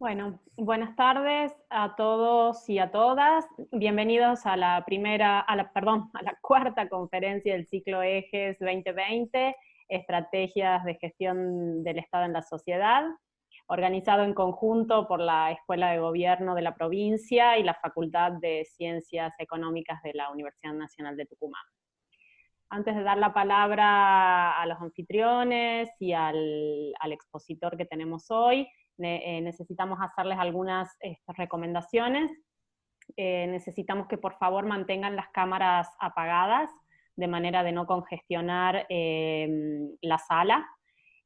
Bueno, buenas tardes a todos y a todas. Bienvenidos a la cuarta conferencia del ciclo EGES 2020, Estrategias de Gestión del Estado en la Sociedad, organizado en conjunto por la Escuela de Gobierno de la provincia y la Facultad de Ciencias Económicas de la Universidad Nacional de Tucumán. Antes de dar la palabra a los anfitriones y al expositor que tenemos hoy, necesitamos hacerles algunas recomendaciones. Necesitamos que por favor mantengan las cámaras apagadas, de manera de no congestionar la sala.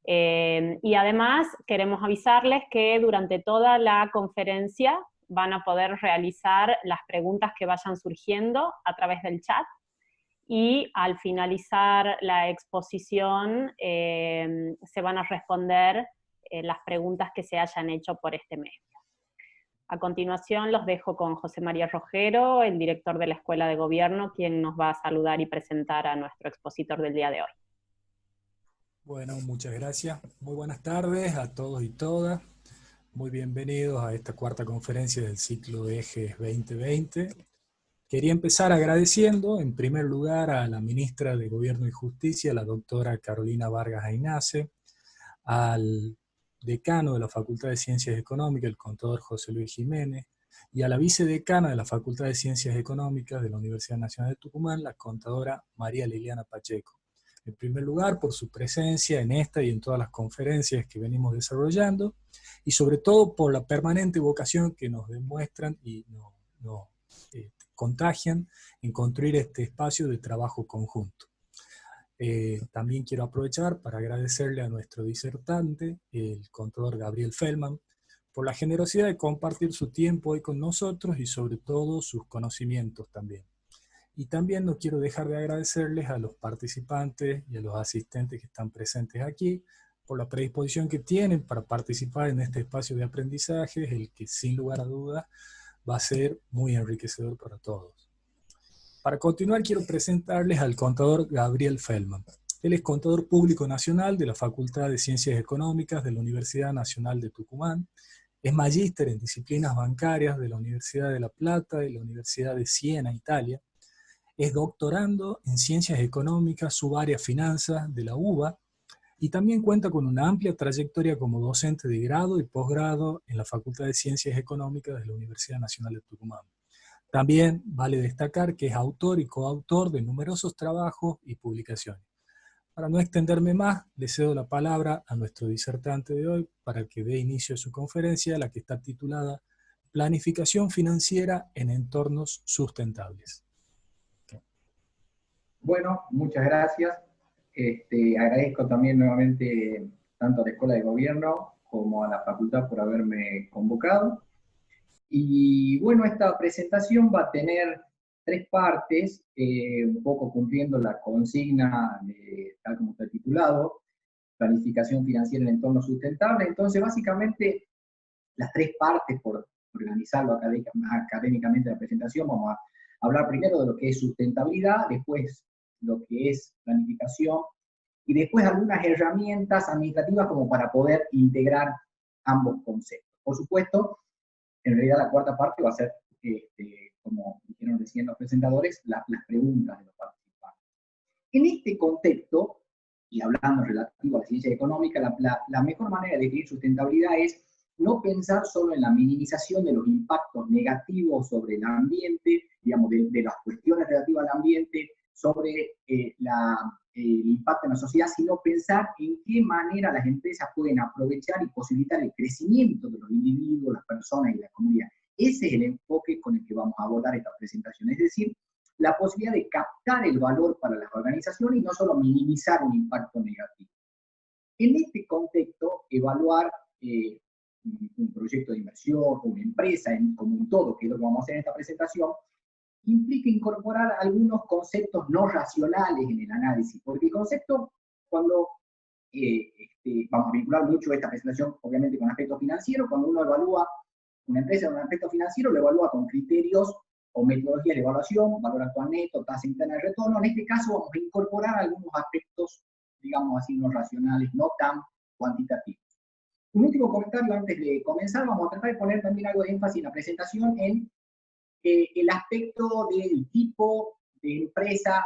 Y además queremos avisarles que durante toda la conferencia van a poder realizar las preguntas que vayan surgiendo a través del chat, y al finalizar la exposición se van a responder las preguntas que se hayan hecho por este medio. A continuación los dejo con José María Rogero, el director de la Escuela de Gobierno, quien nos va a saludar y presentar a nuestro expositor del día de hoy. Bueno, muchas gracias. Muy buenas tardes a todos y todas. Muy bienvenidos a esta cuarta conferencia del ciclo EGES 2020. Quería empezar agradeciendo, en primer lugar, a la ministra de Gobierno y Justicia, la doctora Carolina Vargas Aynace, al decano de la Facultad de Ciencias Económicas, el contador José Luis Jiménez, y a la vicedecana de la Facultad de Ciencias Económicas de la Universidad Nacional de Tucumán, la contadora María Liliana Pacheco. En primer lugar, por su presencia en esta y en todas las conferencias que venimos desarrollando, y sobre todo por la permanente vocación que nos demuestran y nos contagian en construir este espacio de trabajo conjunto. También quiero aprovechar para agradecerle a nuestro disertante, el contador Gabriel Feldman, por la generosidad de compartir su tiempo hoy con nosotros y sobre todo sus conocimientos también. Y también no quiero dejar de agradecerles a los participantes y a los asistentes que están presentes aquí por la predisposición que tienen para participar en este espacio de aprendizaje, el que sin lugar a dudas va a ser muy enriquecedor para todos. Para continuar quiero presentarles al contador Gabriel Feldman. Él es contador público nacional de la Facultad de Ciencias Económicas de la Universidad Nacional de Tucumán. Es magíster en disciplinas bancarias de la Universidad de La Plata y la Universidad de Siena, Italia. Es doctorando en Ciencias Económicas, subárea Finanzas de la UBA, y también cuenta con una amplia trayectoria como docente de grado y posgrado en la Facultad de Ciencias Económicas de la Universidad Nacional de Tucumán. También vale destacar que es autor y coautor de numerosos trabajos y publicaciones. Para no extenderme más, le cedo la palabra a nuestro disertante de hoy para que dé inicio a su conferencia, la que está titulada Planificación financiera en entornos sustentables. Bueno, muchas gracias. Agradezco también nuevamente tanto a la Escuela de Gobierno como a la Facultad por haberme convocado. Y bueno, esta presentación va a tener tres partes, un poco cumpliendo la consigna, tal como está titulado, planificación financiera en entorno sustentable. Entonces, básicamente, las tres partes, por organizarlo académicamente la presentación, vamos a hablar primero de lo que es sustentabilidad, después lo que es planificación, y después algunas herramientas administrativas como para poder integrar ambos conceptos. Por supuesto, en realidad la cuarta parte va a ser, como dijeron recién los presentadores, las preguntas de los participantes. En este contexto, y hablando relativo a la ciencia económica, la mejor manera de definir sustentabilidad es no pensar solo en la minimización de los impactos negativos sobre el ambiente, digamos, de las cuestiones relativas al ambiente, sobre el impacto en la sociedad, sino pensar en qué manera las empresas pueden aprovechar y posibilitar el crecimiento de los individuos, las personas y la comunidad. Ese es el enfoque con el que vamos a abordar esta presentación, es decir, la posibilidad de captar el valor para las organizaciones y no solo minimizar un impacto negativo. En este contexto, evaluar un proyecto de inversión, una empresa como un todo, que es lo que vamos a hacer en esta presentación, implica incorporar algunos conceptos no racionales en el análisis, porque el concepto, cuando vamos a vincular mucho esta presentación, obviamente, con aspectos financieros, cuando uno evalúa una empresa en un aspecto financiero, lo evalúa con criterios o metodologías de evaluación, valor actual neto, tasa interna de retorno. En este caso vamos a incorporar algunos aspectos, digamos así, no racionales, no tan cuantitativos. Un último comentario antes de comenzar, vamos a tratar de poner también algo de énfasis en la presentación en el aspecto del tipo de empresa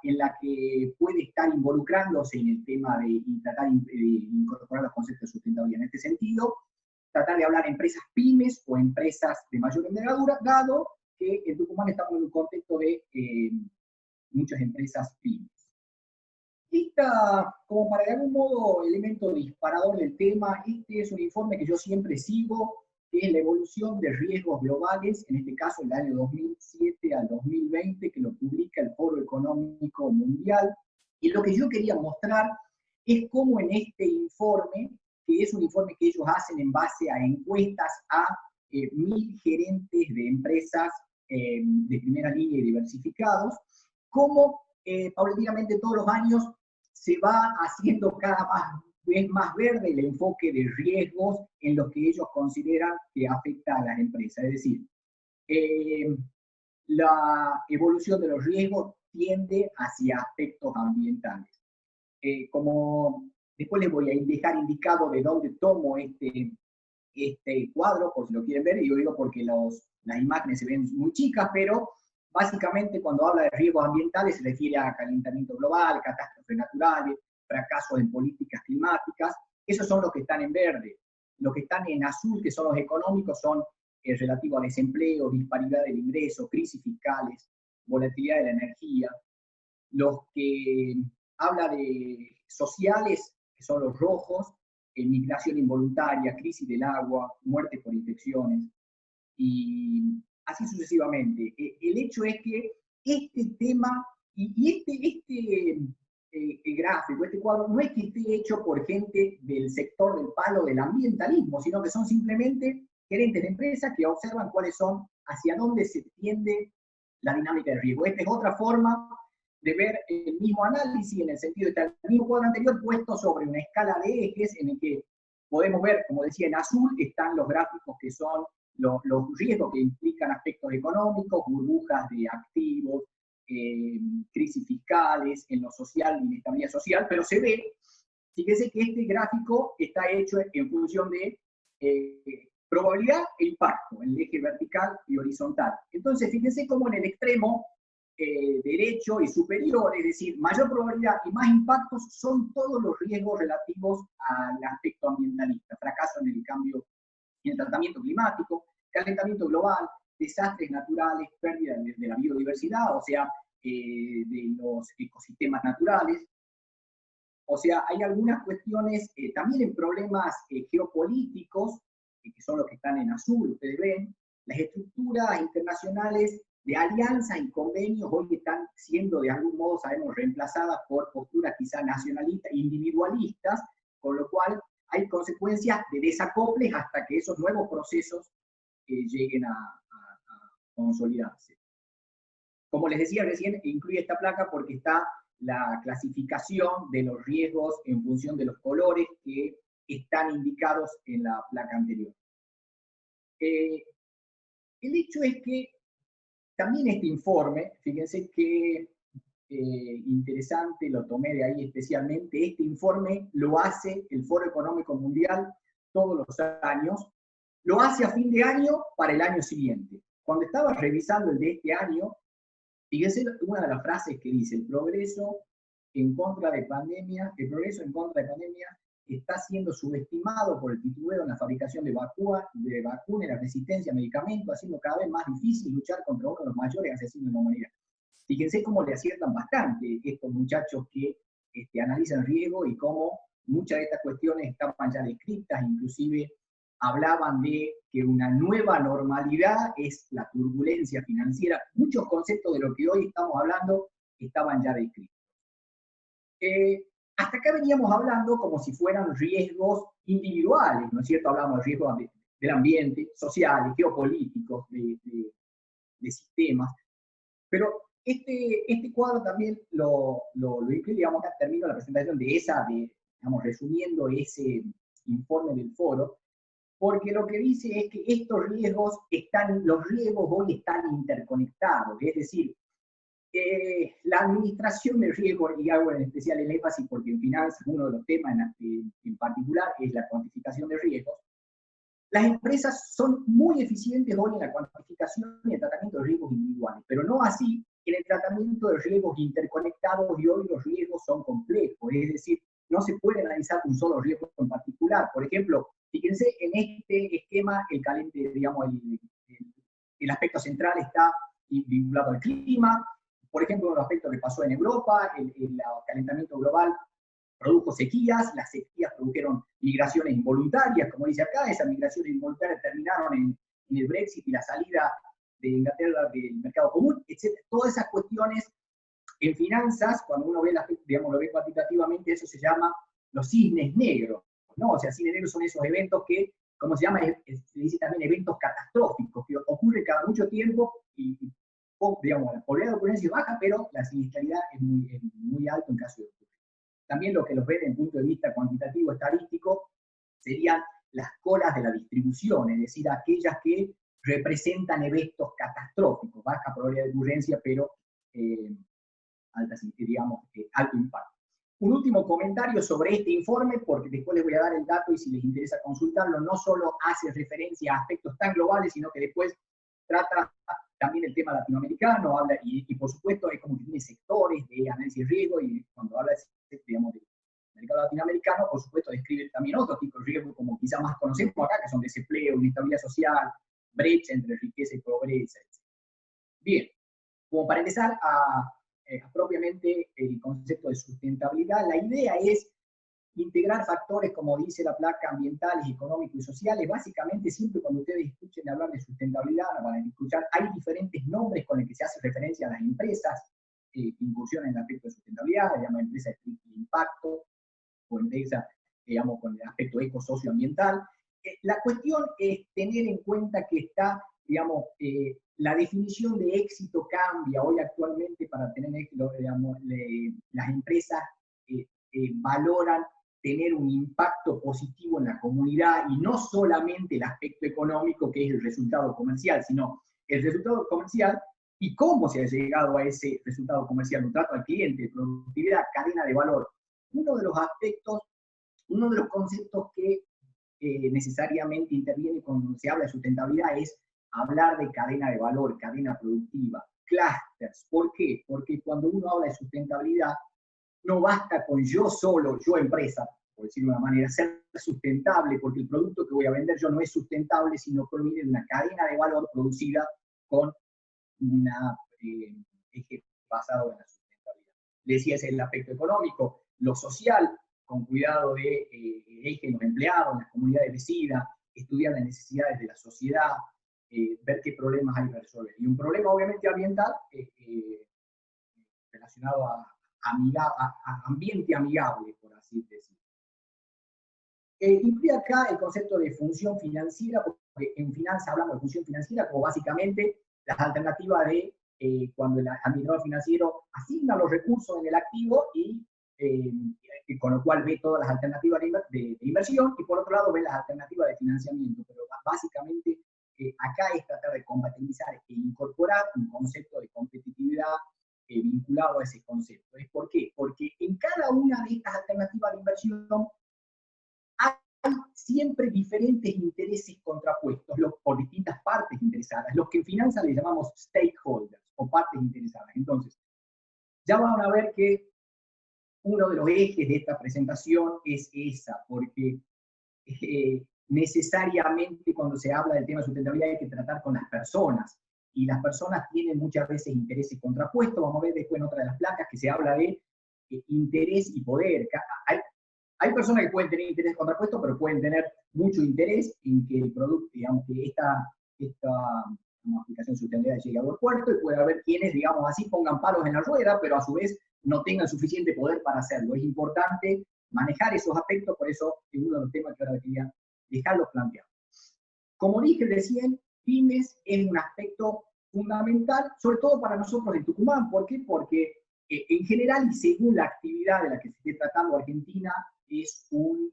en la que puede estar involucrándose en el tema de tratar de incorporar los conceptos de sustentabilidad. En este sentido, tratar de hablar de empresas pymes o empresas de mayor envergadura, dado que en Tucumán estamos en un contexto de muchas empresas pymes. Como para de algún modo elemento disparador del tema, este es un informe que yo siempre sigo, que es la evolución de riesgos globales, en este caso el año 2007 al 2020, que lo publica el Foro Económico Mundial. Y lo que yo quería mostrar es cómo en este informe, que es un informe que ellos hacen en base a encuestas a 1000 gerentes de empresas de primera línea y diversificados, cómo paulatinamente todos los años se va haciendo cada vez más verde el enfoque de riesgos en los que ellos consideran que afecta a las empresas. Es decir, la evolución de los riesgos tiende hacia aspectos ambientales. Como después les voy a dejar indicado de dónde tomo este cuadro, por si lo quieren ver, y yo digo porque las imágenes se ven muy chicas, pero básicamente cuando habla de riesgos ambientales se refiere a calentamiento global, catástrofes naturales, fracasos en políticas climáticas. Esos son los que están en verde. Los que están en azul, que son los económicos, son relativos a desempleo, disparidad del ingreso, crisis fiscales, volatilidad de la energía. Los que habla de sociales, que son los rojos, migración involuntaria, crisis del agua, muerte por infecciones, y así sucesivamente. El hecho es que este tema, y este gráfico, este cuadro, no es que esté hecho por gente del sector del palo del ambientalismo, sino que son simplemente gerentes de empresas que observan cuáles son, hacia dónde se tiende la dinámica de riesgo. Esta es otra forma de ver el mismo análisis, en el sentido de que el mismo cuadro anterior puesto sobre una escala de ejes en el que podemos ver, como decía, en azul están los gráficos que son los riesgos que implican aspectos económicos, burbujas de activos, crisis fiscales, en lo social, inestabilidad social, pero se ve, fíjese que este gráfico está hecho en función de probabilidad e impacto, en el eje vertical y horizontal. Entonces, fíjense cómo en el extremo derecho y superior, es decir, mayor probabilidad y más impactos, son todos los riesgos relativos al aspecto ambientalista, fracaso en el cambio, en el tratamiento climático, calentamiento global, desastres naturales, pérdida de la biodiversidad, o sea, de los ecosistemas naturales. O sea, hay algunas cuestiones también en problemas geopolíticos, que son los que están en azul, ustedes ven, las estructuras internacionales de alianzas y convenios hoy están siendo de algún modo, sabemos, reemplazadas por posturas quizá nacionalistas, individualistas, con lo cual hay consecuencias de desacoples hasta que esos nuevos procesos lleguen a consolidarse. Como les decía recién, incluye esta placa porque está la clasificación de los riesgos en función de los colores que están indicados en la placa anterior. El hecho es que también este informe, fíjense qué interesante, lo tomé de ahí especialmente, este informe lo hace el Foro Económico Mundial todos los años, lo hace a fin de año para el año siguiente. Cuando estaba revisando el de este año, fíjense una de las frases que dice: el progreso en contra de pandemia está siendo subestimado por el titubeo en la fabricación de vacunas, la resistencia a medicamentos, haciendo cada vez más difícil luchar contra uno de los mayores asesinos de la humanidad. Fíjense cómo le aciertan bastante estos muchachos que analizan riesgo y cómo muchas de estas cuestiones estaban ya descritas, inclusive hablaban de que una nueva normalidad es la turbulencia financiera. Muchos conceptos de lo que hoy estamos hablando estaban ya descritos. Hasta acá veníamos hablando como si fueran riesgos individuales, ¿no es cierto? Hablamos de riesgos del ambiente, sociales, geopolíticos, de sistemas, pero este cuadro también lo incluye, digamos, acá termino la presentación digamos, resumiendo ese informe del foro, porque lo que dice es que los riesgos hoy están interconectados, es decir, la administración de riesgo, y hago en especial el énfasis porque en finanzas uno de los temas en particular es la cuantificación de riesgos. Las empresas son muy eficientes hoy en la cuantificación y el tratamiento de riesgos individuales, pero no así en el tratamiento de riesgos interconectados, y hoy los riesgos son complejos, es decir, no se puede analizar un solo riesgo en particular. Por ejemplo, fíjense, en este esquema el aspecto central está vinculado al clima. Por ejemplo, uno de los aspectos que pasó en Europa, el calentamiento global produjo sequías, las sequías produjeron migraciones involuntarias, como dice acá, esas migraciones involuntarias terminaron en el Brexit y la salida de Inglaterra del mercado común, etc. Todas esas cuestiones en finanzas, cuando uno ve, lo ve cuantitativamente, eso se llama los cisnes negros, ¿no? O sea, cisnes negros son esos eventos que, como se llama, se dice también eventos catastróficos, que ocurren cada mucho tiempo y digamos, la probabilidad de ocurrencia es baja, pero la siniestralidad es muy alta en caso de ocurrir. También lo que los ve desde el punto de vista cuantitativo estadístico serían las colas de la distribución, es decir, aquellas que representan eventos catastróficos, baja probabilidad de ocurrencia, pero alto impacto. Un último comentario sobre este informe, porque después les voy a dar el dato y si les interesa consultarlo, no solo hace referencia a aspectos tan globales, sino que después trata también el tema latinoamericano, habla, y por supuesto es como que tiene sectores de análisis de riesgo, y cuando habla digamos, del mercado latinoamericano, por supuesto describe también otros tipos de riesgos, como quizá más conocemos acá, que son desempleo, inestabilidad social, brecha entre riqueza y pobreza, etc. Bien, como para empezar a propiamente el concepto de sustentabilidad, la idea es integrar factores, como dice la placa, ambientales, económicos y sociales. Básicamente, siempre cuando ustedes escuchen hablar de sustentabilidad, van a escuchar, hay diferentes nombres con los que se hace referencia a las empresas que incursionan en el aspecto de sustentabilidad, se llama empresa de impacto, o empresa, digamos, con el aspecto eco-socioambiental. La cuestión es tener en cuenta que está, digamos, la definición de éxito cambia. Hoy actualmente para tener éxito, digamos, las empresas valoran tener un impacto positivo en la comunidad, y no solamente el aspecto económico, que es el resultado comercial, sino el resultado comercial y cómo se ha llegado a ese resultado comercial, un trato al cliente, productividad, cadena de valor. Uno de los aspectos, uno de los conceptos que necesariamente interviene cuando se habla de sustentabilidad es hablar de cadena de valor, cadena productiva, clusters. ¿Por qué? Porque cuando uno habla de sustentabilidad, no basta con yo solo, yo empresa, por decirlo de una manera, ser sustentable, porque el producto que voy a vender yo no es sustentable, sino proviene de una cadena de valor producida con un eje basado en la sustentabilidad. Le decía, es el aspecto económico, lo social, con cuidado de eje en los empleados, en las comunidades vecinas, estudiar las necesidades de la sociedad, ver qué problemas hay que resolver. Y un problema obviamente ambiental relacionado a ambiente amigable, por así decirlo. Incluye acá el concepto de función financiera, porque en finanzas hablamos de función financiera como básicamente las alternativas de cuando el administrador financiero asigna los recursos en el activo y con lo cual ve todas las alternativas de inversión, y por otro lado ve las alternativas de financiamiento, pero básicamente acá es tratar de compatibilizar e incorporar un concepto de competitividad vinculado a ese concepto. ¿Por qué? Porque en cada una de estas alternativas de inversión hay siempre diferentes intereses contrapuestos por distintas partes interesadas, los que en finanzas le llamamos stakeholders o partes interesadas. Entonces, ya van a ver que uno de los ejes de esta presentación es esa, porque necesariamente cuando se habla del tema de sustentabilidad hay que tratar con las personas, y las personas tienen muchas veces intereses contrapuestos. Vamos a ver después en otra de las placas que se habla de interés y poder. Hay personas que pueden tener interés contrapuesto, pero pueden tener mucho interés en que el producto, digamos, que esta aplicación de sustentabilidad llegue a buen puerto, y puede haber quienes, digamos así, pongan palos en la rueda, pero a su vez no tengan suficiente poder para hacerlo. Es importante manejar esos aspectos, por eso es uno de los temas que ahora quería dejarlos planteados. Como dije recién, pymes es un aspecto fundamental, sobre todo para nosotros en Tucumán. ¿Por qué? Porque en general y según la actividad de la que se esté tratando, Argentina es un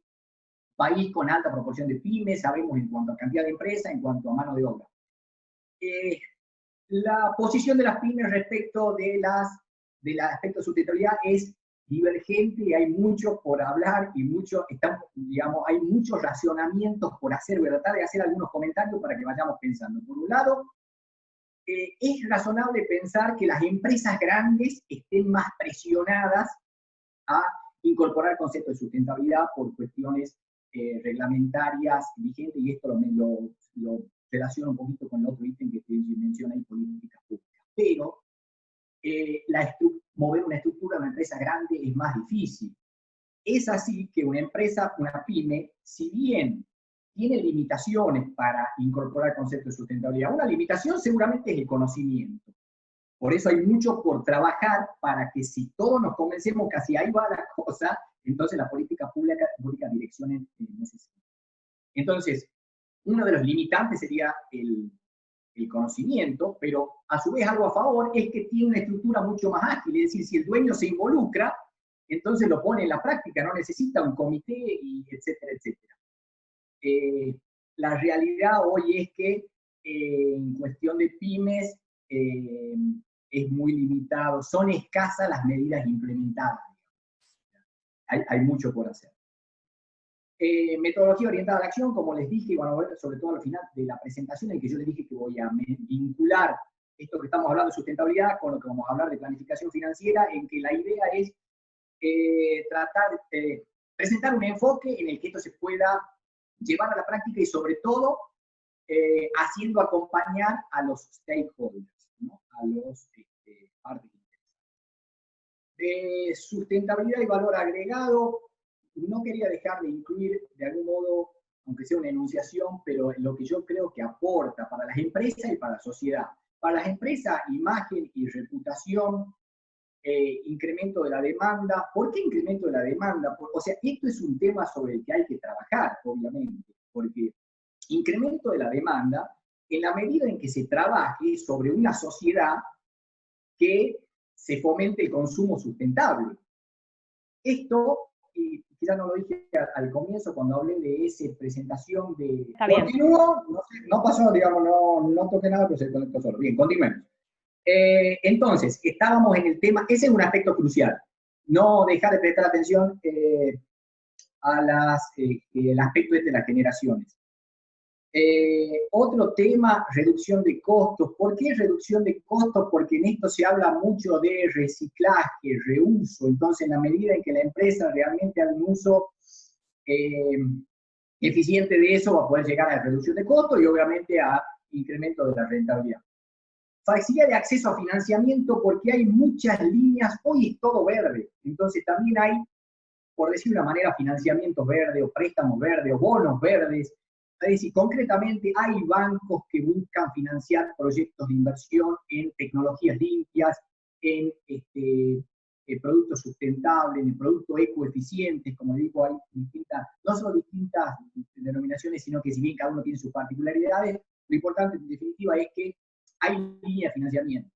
país con alta proporción de pymes, sabemos en cuanto a cantidad de empresas, en cuanto a mano de obra. La posición de las pymes respecto del aspecto de sustentabilidad es divergente y hay mucho por hablar y hay muchos racionamientos por hacer. Voy a tratar de hacer algunos comentarios para que vayamos pensando. Por un lado, es razonable pensar que las empresas grandes estén más presionadas a incorporar conceptos de sustentabilidad por cuestiones reglamentarias vigentes, y esto lo relaciona un poquito con el otro ítem que usted menciona en políticas públicas. Pero mover una estructura de una empresa grande es más difícil. Es así que una empresa, una pyme, si bien tiene limitaciones para incorporar conceptos de sustentabilidad, una limitación seguramente es el conocimiento. Por eso hay mucho por trabajar para que, si todos nos convencemos que hacia ahí va la cosa, entonces la política pública direccione en ese sentido. Entonces, uno de los limitantes sería el conocimiento, pero a su vez algo a favor es que tiene una estructura mucho más ágil, es decir, si el dueño se involucra, entonces lo pone en la práctica, no necesita un comité, y etcétera, etcétera. La realidad hoy es que en cuestión de pymes es muy limitado, son escasas las medidas implementadas. Hay mucho por hacer. Metodología orientada a la acción, como les dije, y van a ver sobre todo al final de la presentación, en que yo les dije que voy a vincular esto que estamos hablando de sustentabilidad con lo que vamos a hablar de planificación financiera, en que la idea es tratar de presentar un enfoque en el que esto se pueda llevar a la práctica y sobre todo haciendo acompañar a los stakeholders, ¿no? A los partes interesadas. De sustentabilidad y valor agregado, no quería dejar de incluir de algún modo, aunque sea una enunciación, pero lo que yo creo que aporta para las empresas y para la sociedad. Para las empresas, imagen y reputación, incremento de la demanda. ¿Por qué incremento de la demanda? O sea, esto es un tema sobre el que hay que trabajar, obviamente, porque incremento de la demanda en la medida en que se trabaje sobre una sociedad que se fomente el consumo sustentable. Esto, y quizás no lo dije al comienzo cuando hablé de esa presentación de... Está bien. Continúo, no pasó, digamos, no toqué nada, pero se conectó solo. Bien, continuemos. Entonces, estábamos en el tema, ese es un aspecto crucial, no dejar de prestar atención al aspecto de las generaciones. Otro tema, reducción de costos. ¿Por qué reducción de costos? Porque en esto se habla mucho de reciclaje, reuso. Entonces, en la medida en que la empresa realmente haga un uso eficiente de eso, va a poder llegar a la reducción de costos y obviamente a incremento de la rentabilidad. Facilidad de acceso a financiamiento, porque hay muchas líneas, hoy es todo verde. Entonces, también hay, por decir de una manera, financiamientos verdes, o préstamos verdes, o bonos verdes. Es decir, concretamente hay bancos que buscan financiar proyectos de inversión en tecnologías limpias, en productos sustentables, en productos ecoeficientes. Como digo, hay distintas, no solo distintas denominaciones, sino que si bien cada uno tiene sus particularidades, lo importante en definitiva es que hay línea de financiamiento.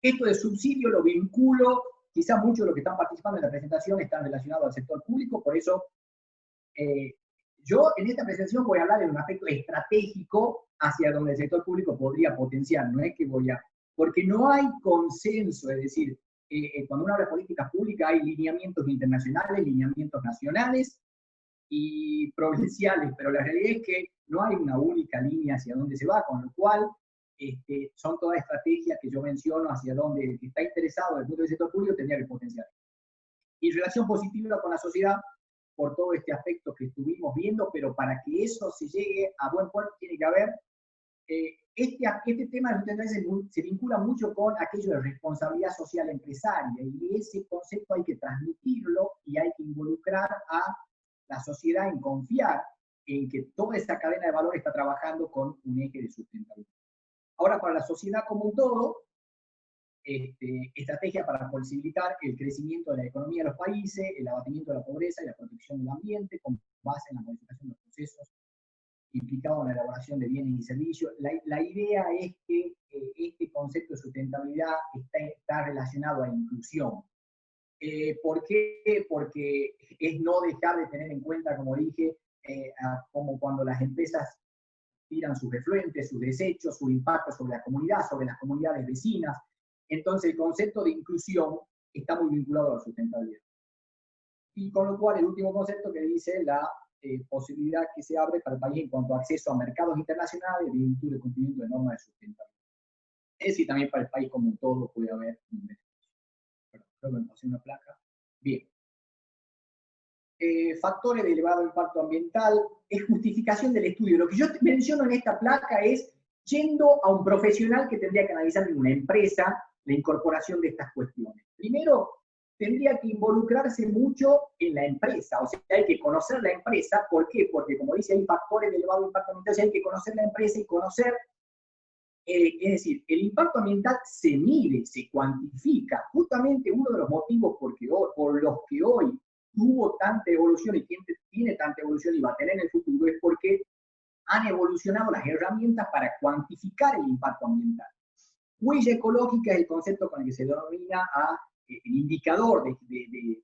Esto de subsidio lo vinculo, quizás muchos de los que están participando en la presentación están relacionados al sector público, por eso yo en esta presentación voy a hablar de un aspecto estratégico hacia donde el sector público podría potenciar, no es que porque no hay consenso, es decir, cuando uno habla de políticas públicas hay lineamientos internacionales, lineamientos nacionales y provinciales, pero la realidad es que no hay una única línea hacia dónde se va, con lo cual son todas estrategias que yo menciono hacia donde el que está interesado desde el punto de vista del sector público tendría que potenciar. Y relación positiva con la sociedad, por todo este aspecto que estuvimos viendo, pero para que eso se llegue a buen puerto tiene que haber, este tema se vincula mucho con aquello de responsabilidad social empresaria, y ese concepto hay que transmitirlo y hay que involucrar a la sociedad en confiar en que toda esta cadena de valor está trabajando con un eje de sustentabilidad. Ahora, para la sociedad como un todo, estrategia para posibilitar el crecimiento de la economía de los países, el abatimiento de la pobreza y la protección del ambiente, con base en la modificación de los procesos implicados en la elaboración de bienes y servicios. La idea es que este concepto de sustentabilidad está relacionado a inclusión. ¿Por qué? Porque es no dejar de tener en cuenta, como dije, como cuando las empresas tiran sus efluentes, sus desechos, su impacto sobre la comunidad, sobre las comunidades vecinas. Entonces el concepto de inclusión está muy vinculado a la sustentabilidad. Y con lo cual el último concepto que dice la posibilidad que se abre para el país en cuanto a acceso a mercados internacionales de virtud del cumplimiento de normas de sustentabilidad. Es decir, también para el país como un todo puede haber un beneficio. Pero creo que me pasé una placa. Bien. Factores de elevado impacto ambiental, es justificación del estudio. Lo que yo menciono en esta placa es yendo a un profesional que tendría que analizar en una empresa la incorporación de estas cuestiones. Primero, tendría que involucrarse mucho en la empresa, o sea, hay que conocer la empresa. ¿Por qué? Porque como dice, hay factores de elevado impacto ambiental, o sea, hay que conocer la empresa y conocer, es decir, el impacto ambiental se mide, se cuantifica. Justamente uno de los motivos por los que hoy tuvo tanta evolución y tiene tanta evolución y va a tener en el futuro es porque han evolucionado las herramientas para cuantificar el impacto ambiental. Huella ecológica es el concepto con el que se denomina el indicador que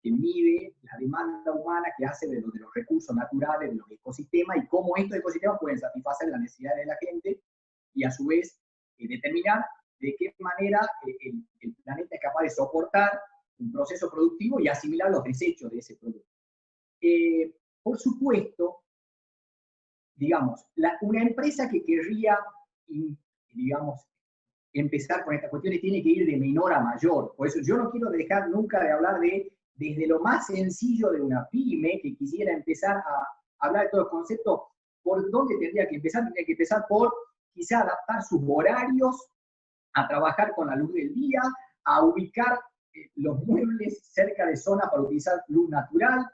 mide la demanda humana que hace de los recursos naturales, de los ecosistemas, y cómo estos ecosistemas pueden satisfacer las necesidades de la gente, y a su vez determinar de qué manera el planeta es capaz de soportar un proceso productivo y asimilar los desechos de ese producto. Por supuesto, digamos, una empresa que querría, digamos, empezar con estas cuestiones tiene que ir de menor a mayor. Por eso yo no quiero dejar nunca de hablar desde lo más sencillo de una pyme, que quisiera empezar a hablar de todos los conceptos. ¿Por dónde tendría que empezar? Tendría que empezar por quizá adaptar sus horarios, a trabajar con la luz del día, a ubicar los muebles cerca de zonas para utilizar luz natural.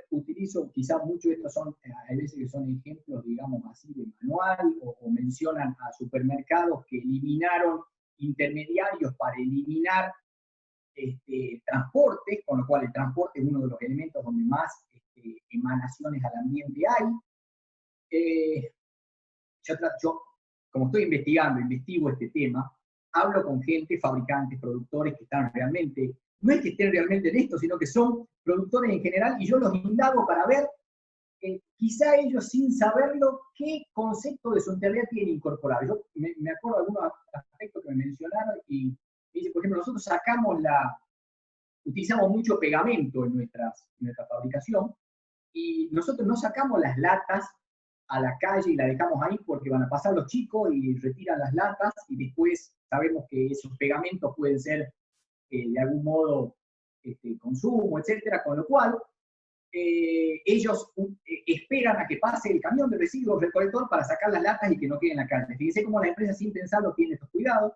Utilizo quizás mucho, estos son, hay veces que son ejemplos, digamos así, de manual, o mencionan a supermercados que eliminaron intermediarios para eliminar transportes, con lo cual el transporte es uno de los elementos donde más emanaciones al ambiente hay. Yo, como estoy investigo este tema, hablo con gente, fabricantes, productores que están realmente, no es que estén realmente en esto, sino que son productores en general, y yo los indago para ver, quizá ellos sin saberlo, qué concepto de sustentabilidad tienen incorporado. Yo me acuerdo de algunos aspectos que me mencionaron, y me dice, por ejemplo, nosotros utilizamos mucho pegamento en nuestra fabricación, y nosotros no sacamos las latas a la calle y la dejamos ahí porque van a pasar los chicos y retiran las latas, y después sabemos que esos pegamentos pueden ser de algún modo consumo, etcétera, con lo cual ellos esperan a que pase el camión de residuos recolector para sacar las latas y que no queden en la calle. Fíjense cómo la empresa sin pensarlo tiene estos cuidados.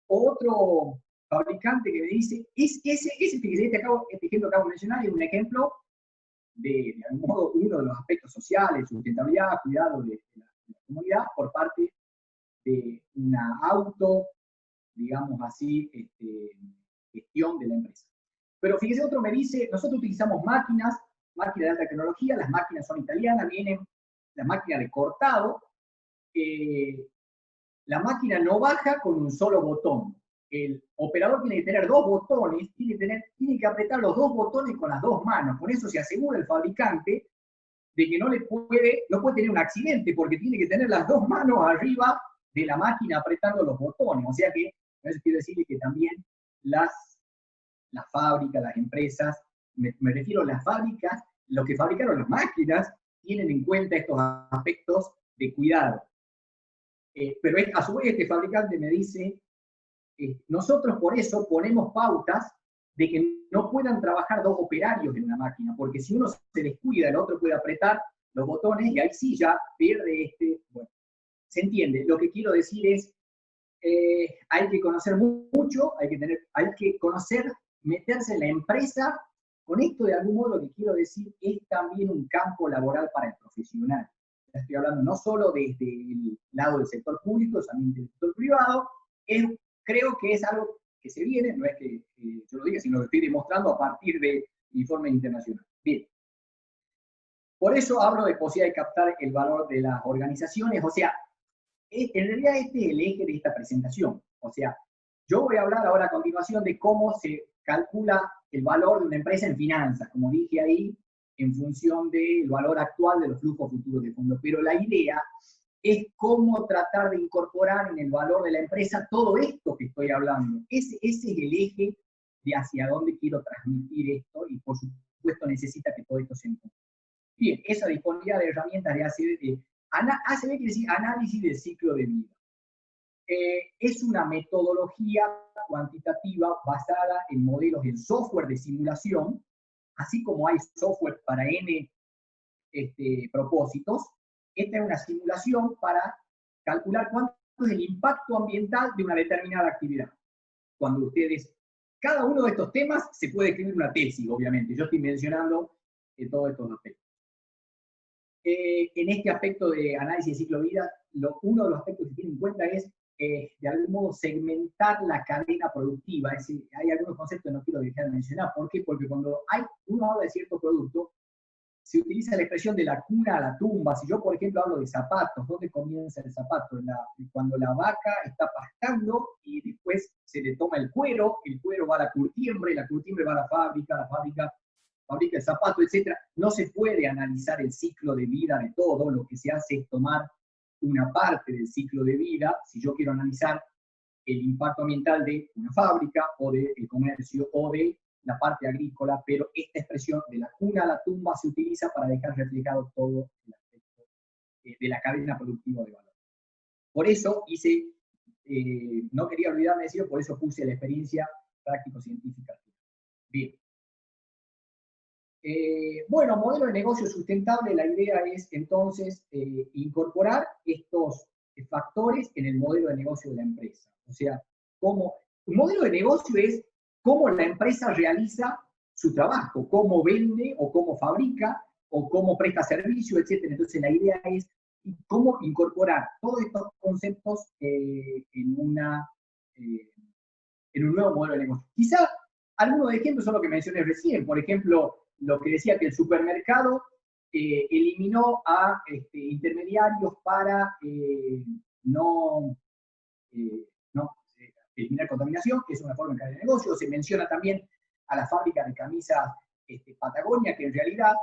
Otro fabricante que me dice, fíjense, este ejemplo que acabo de mencionar es un ejemplo de algún modo, uno de los aspectos sociales, sustentabilidad, cuidado de la comunidad, por parte de una digamos así, gestión de la empresa. Pero fíjese, otro me dice, nosotros utilizamos máquinas de alta tecnología, las máquinas son italianas, vienen la máquina de cortado, la máquina no baja con un solo botón. El operador tiene que tener dos botones, tiene que apretar los dos botones con las dos manos. Con eso se asegura el fabricante de que no puede tener un accidente, porque tiene que tener las dos manos arriba de la máquina apretando los botones. O sea que, eso quiero decirle que también las fábricas, las empresas, me refiero a las fábricas, los que fabricaron las máquinas, tienen en cuenta estos aspectos de cuidado. Pero a su vez este fabricante me dice, nosotros por eso ponemos pautas de que no puedan trabajar dos operarios en una máquina, porque si uno se descuida, el otro puede apretar los botones y ahí sí ya pierde bueno, se entiende. Lo que quiero decir es, hay que conocer mucho, hay que conocer, meterse en la empresa. Con esto, de algún modo, lo que quiero decir es también un campo laboral para el profesional. Estoy hablando no solo desde el lado del sector público, también del sector privado. Creo que es algo que se viene, no es que yo lo diga, sino que estoy demostrando a partir de informes internacionales. Bien. Por eso hablo de posibilidad de captar el valor de las organizaciones. O sea, en realidad este es el eje de esta presentación. O sea, yo voy a hablar ahora a continuación de cómo se calcula el valor de una empresa en finanzas. Como dije ahí, en función del valor actual de los flujos futuros de fondos. Pero la idea es cómo tratar de incorporar en el valor de la empresa todo esto que estoy hablando. Ese es el eje de hacia dónde quiero transmitir esto, y por supuesto necesita que todo esto se encuentre. Bien, esa disponibilidad de herramientas de ACV quiere decir análisis del ciclo de vida. Es una metodología cuantitativa basada en modelos en software de simulación, así como hay software para N propósitos. Esta es una simulación para calcular cuánto es el impacto ambiental de una determinada actividad. Cuando ustedes, cada uno de estos temas se puede escribir una tesis, obviamente. Yo estoy mencionando todos estos aspectos. En este aspecto de análisis de ciclo de vida, uno de los aspectos que tiene en cuenta es, de algún modo, segmentar la cadena productiva. Es decir, hay algunos conceptos que no quiero dejar de mencionar. ¿Por qué? Porque cuando uno habla de cierto producto, se utiliza la expresión de la cuna a la tumba. Si yo, por ejemplo, hablo de zapatos, ¿dónde comienza el zapato? Cuando la vaca está pastando y después se le toma el cuero va a la curtiembre va a la fábrica fabrica el zapato, etc. No se puede analizar el ciclo de vida de todo. Lo que se hace es tomar una parte del ciclo de vida, si yo quiero analizar el impacto ambiental de una fábrica, o del comercio, o de la parte agrícola, pero esta expresión de la cuna a la tumba se utiliza para dejar reflejado todo el aspecto de la cadena productiva de valor. Por eso hice, no quería olvidarme de decirlo, por eso puse la experiencia práctico-científica. Bien. Bueno, modelo de negocio sustentable, la idea es entonces incorporar estos factores en el modelo de negocio de la empresa. O sea, un modelo de negocio es cómo la empresa realiza su trabajo, cómo vende o cómo fabrica o cómo presta servicio, etc. Entonces la idea es cómo incorporar todos estos conceptos en un nuevo modelo de negocio. Quizá algunos ejemplos son los que mencioné recién. Por ejemplo, lo que decía que el supermercado eliminó a intermediarios para eliminar contaminación, que es una forma de cadena de negocio. Se menciona también a la fábrica de camisas Patagonia, que en realidad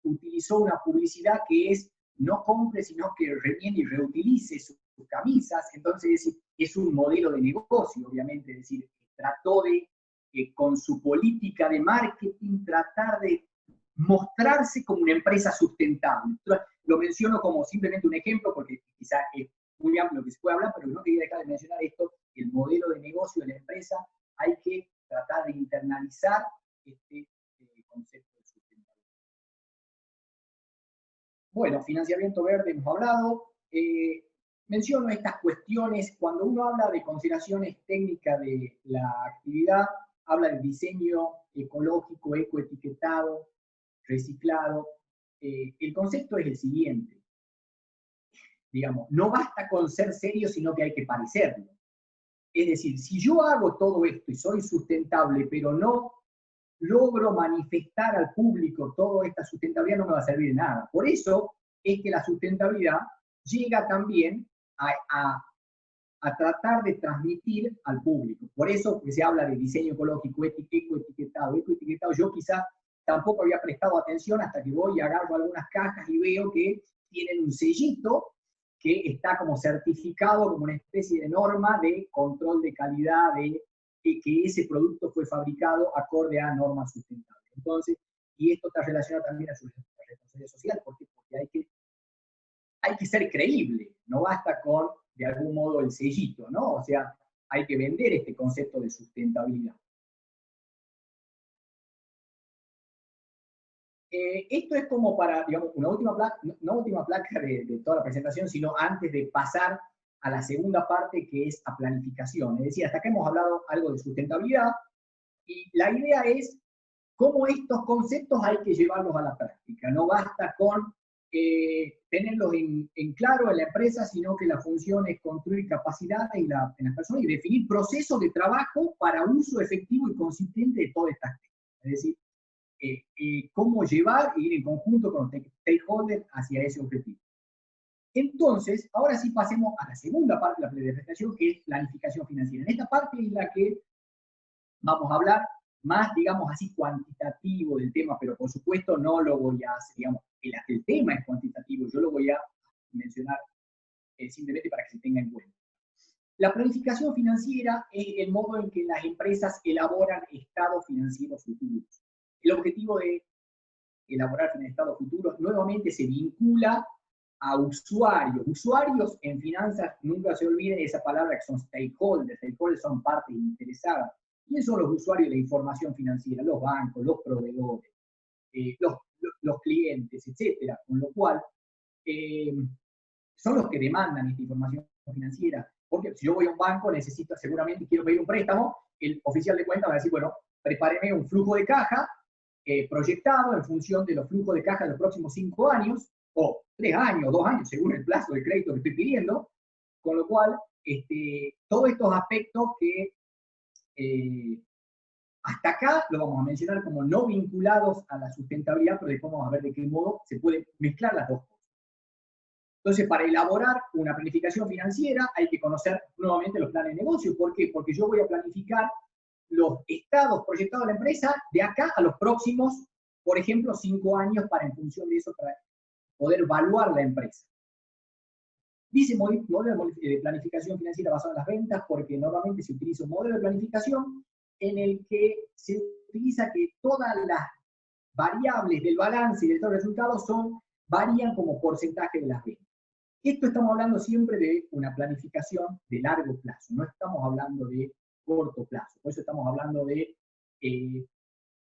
utilizó una publicidad que es no compre, sino que remiende y reutilice sus camisas. Entonces es un modelo de negocio, obviamente. Es decir, trató de, con su política de marketing, tratar de mostrarse como una empresa sustentable. Lo menciono como simplemente un ejemplo, porque quizá es muy amplio que se puede hablar, pero no quería dejar de mencionar esto: el modelo de negocio de la empresa hay que tratar de internalizar este concepto de sustentabilidad. Bueno, financiamiento verde hemos hablado. Menciono estas cuestiones cuando uno habla de consideraciones técnicas de la actividad, habla del diseño ecológico, ecoetiquetado, reciclado. El concepto es el siguiente. Digamos, no basta con ser serio, sino que hay que parecerlo. Es decir, si yo hago todo esto y soy sustentable, pero no logro manifestar al público toda esta sustentabilidad, no me va a servir de nada. Por eso es que la sustentabilidad llega también a tratar de transmitir al público. Por eso que se habla de diseño ecológico, ecoetiquetado. Yo quizá tampoco había prestado atención hasta que voy y agarro algunas cajas y veo que tienen un sellito que está como certificado como una especie de norma de control de calidad, de que ese producto fue fabricado acorde a normas sustentables. Entonces, y esto está relacionado también a su responsabilidad social, porque hay que ser creíble, no basta con, de algún modo, el sellito, ¿no? O sea, hay que vender este concepto de sustentabilidad. Esto es como para, digamos, una última placa, no última placa de toda la presentación, sino antes de pasar a la segunda parte, que es a planificación. Es decir, hasta acá hemos hablado algo de sustentabilidad, y la idea es cómo estos conceptos hay que llevarlos a la práctica. No basta con tenerlos en claro en la empresa, sino que la función es construir capacidades en las personas y definir procesos de trabajo para uso efectivo y consistente de todas estas cosas. Es decir, cómo llevar e ir en conjunto con los stakeholders hacia ese objetivo. Entonces, ahora sí pasemos a la segunda parte de la presentación, que es planificación financiera. En esta parte es la que vamos a hablar más, digamos así, cuantitativo del tema, pero por supuesto no lo voy a hacer, digamos, el tema es cuantitativo, yo lo voy a mencionar simplemente para que se tenga en cuenta. La planificación financiera es el modo en que las empresas elaboran estados financieros futuros. El objetivo de elaborar estados futuros nuevamente se vincula a usuarios. Usuarios en finanzas, nunca se olviden esa palabra que son stakeholders. Stakeholders son partes interesadas. ¿Quiénes son los usuarios de la información financiera? Los bancos, los proveedores, los clientes, etc. Con lo cual, son los que demandan esta información financiera. Porque si yo voy a un banco, necesito, seguramente quiero pedir un préstamo, el oficial de cuentas va a decir, bueno, prepáreme un flujo de caja proyectado en función de los flujos de caja de los próximos 5 años, o 3 años, 2 años, según el plazo de crédito que estoy pidiendo, con lo cual, todos estos aspectos que hasta acá lo vamos a mencionar como no vinculados a la sustentabilidad, pero después vamos a ver de qué modo se pueden mezclar las dos cosas. Entonces, para elaborar una planificación financiera hay que conocer nuevamente los planes de negocio. ¿Por qué? Porque yo voy a planificar los estados proyectados de la empresa de acá a los próximos, por ejemplo, 5 años, para en función de eso para poder evaluar la empresa. Dice modelo de planificación financiera basado en las ventas, porque normalmente se utiliza un modelo de planificación en el que se utiliza que todas las variables del balance y de estos resultados varían como porcentaje de las ventas. Esto estamos hablando siempre de una planificación de largo plazo, no estamos hablando de corto plazo. Por eso estamos hablando de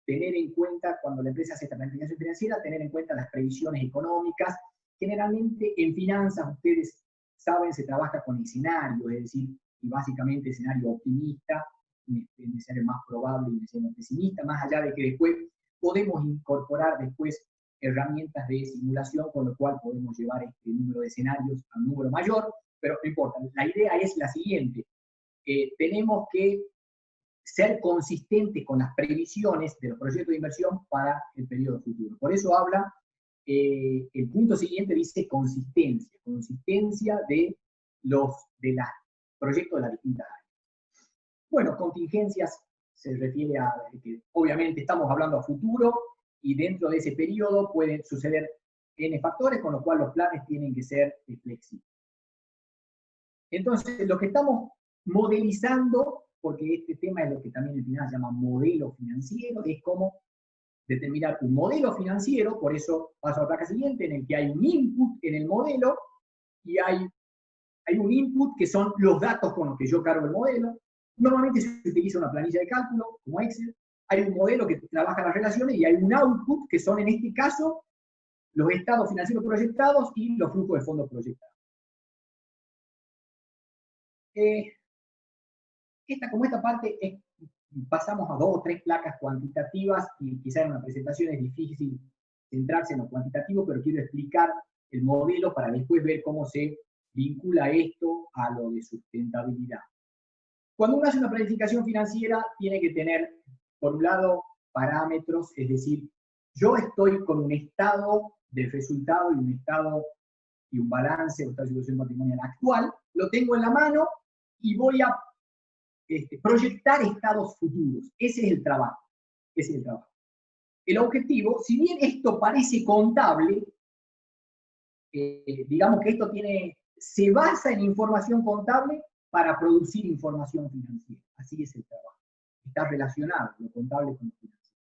tener en cuenta, cuando la empresa hace esta planificación financiera, tener en cuenta las previsiones económicas. Generalmente en finanzas, ustedes saben, se trabaja con escenarios, es decir, y básicamente escenario optimista, el escenario más probable y el escenario pesimista, más allá de que después podemos incorporar después herramientas de simulación, con lo cual podemos llevar este número de escenarios a un número mayor, pero no importa. La idea es la siguiente. Tenemos que ser consistentes con las previsiones de los proyectos de inversión para el periodo futuro. Por eso habla, el punto siguiente dice consistencia de los proyectos de las distintas áreas. Bueno, contingencias se refiere a que obviamente estamos hablando a futuro y dentro de ese periodo pueden suceder N factores, con lo cual los planes tienen que ser flexibles. Entonces, lo que estamos modelizando, porque este tema es lo que también en finanzas se llama modelo financiero, es cómo determinar un modelo financiero. Por eso paso a la placa siguiente, en el que hay un input en el modelo, y hay un input que son los datos con los que yo cargo el modelo. Normalmente se utiliza una planilla de cálculo, como Excel. Hay un modelo que trabaja las relaciones, y hay un output, que son en este caso los estados financieros proyectados y los flujos de fondos proyectados. Como esta parte pasamos a 2 o 3 placas cuantitativas, y quizá en una presentación es difícil centrarse en lo cuantitativo, pero quiero explicar el modelo para después ver cómo se vincula esto a lo de sustentabilidad. Cuando uno hace una planificación financiera, tiene que tener, por un lado, parámetros, es decir, yo estoy con un estado de resultado y un balance, o esta situación patrimonial actual, lo tengo en la mano y voy a proyectar estados futuros. Ese es el trabajo. El objetivo, si bien esto parece contable, digamos que esto se basa en información contable para producir información financiera. Así es el trabajo. Está relacionado lo contable con lo financiero.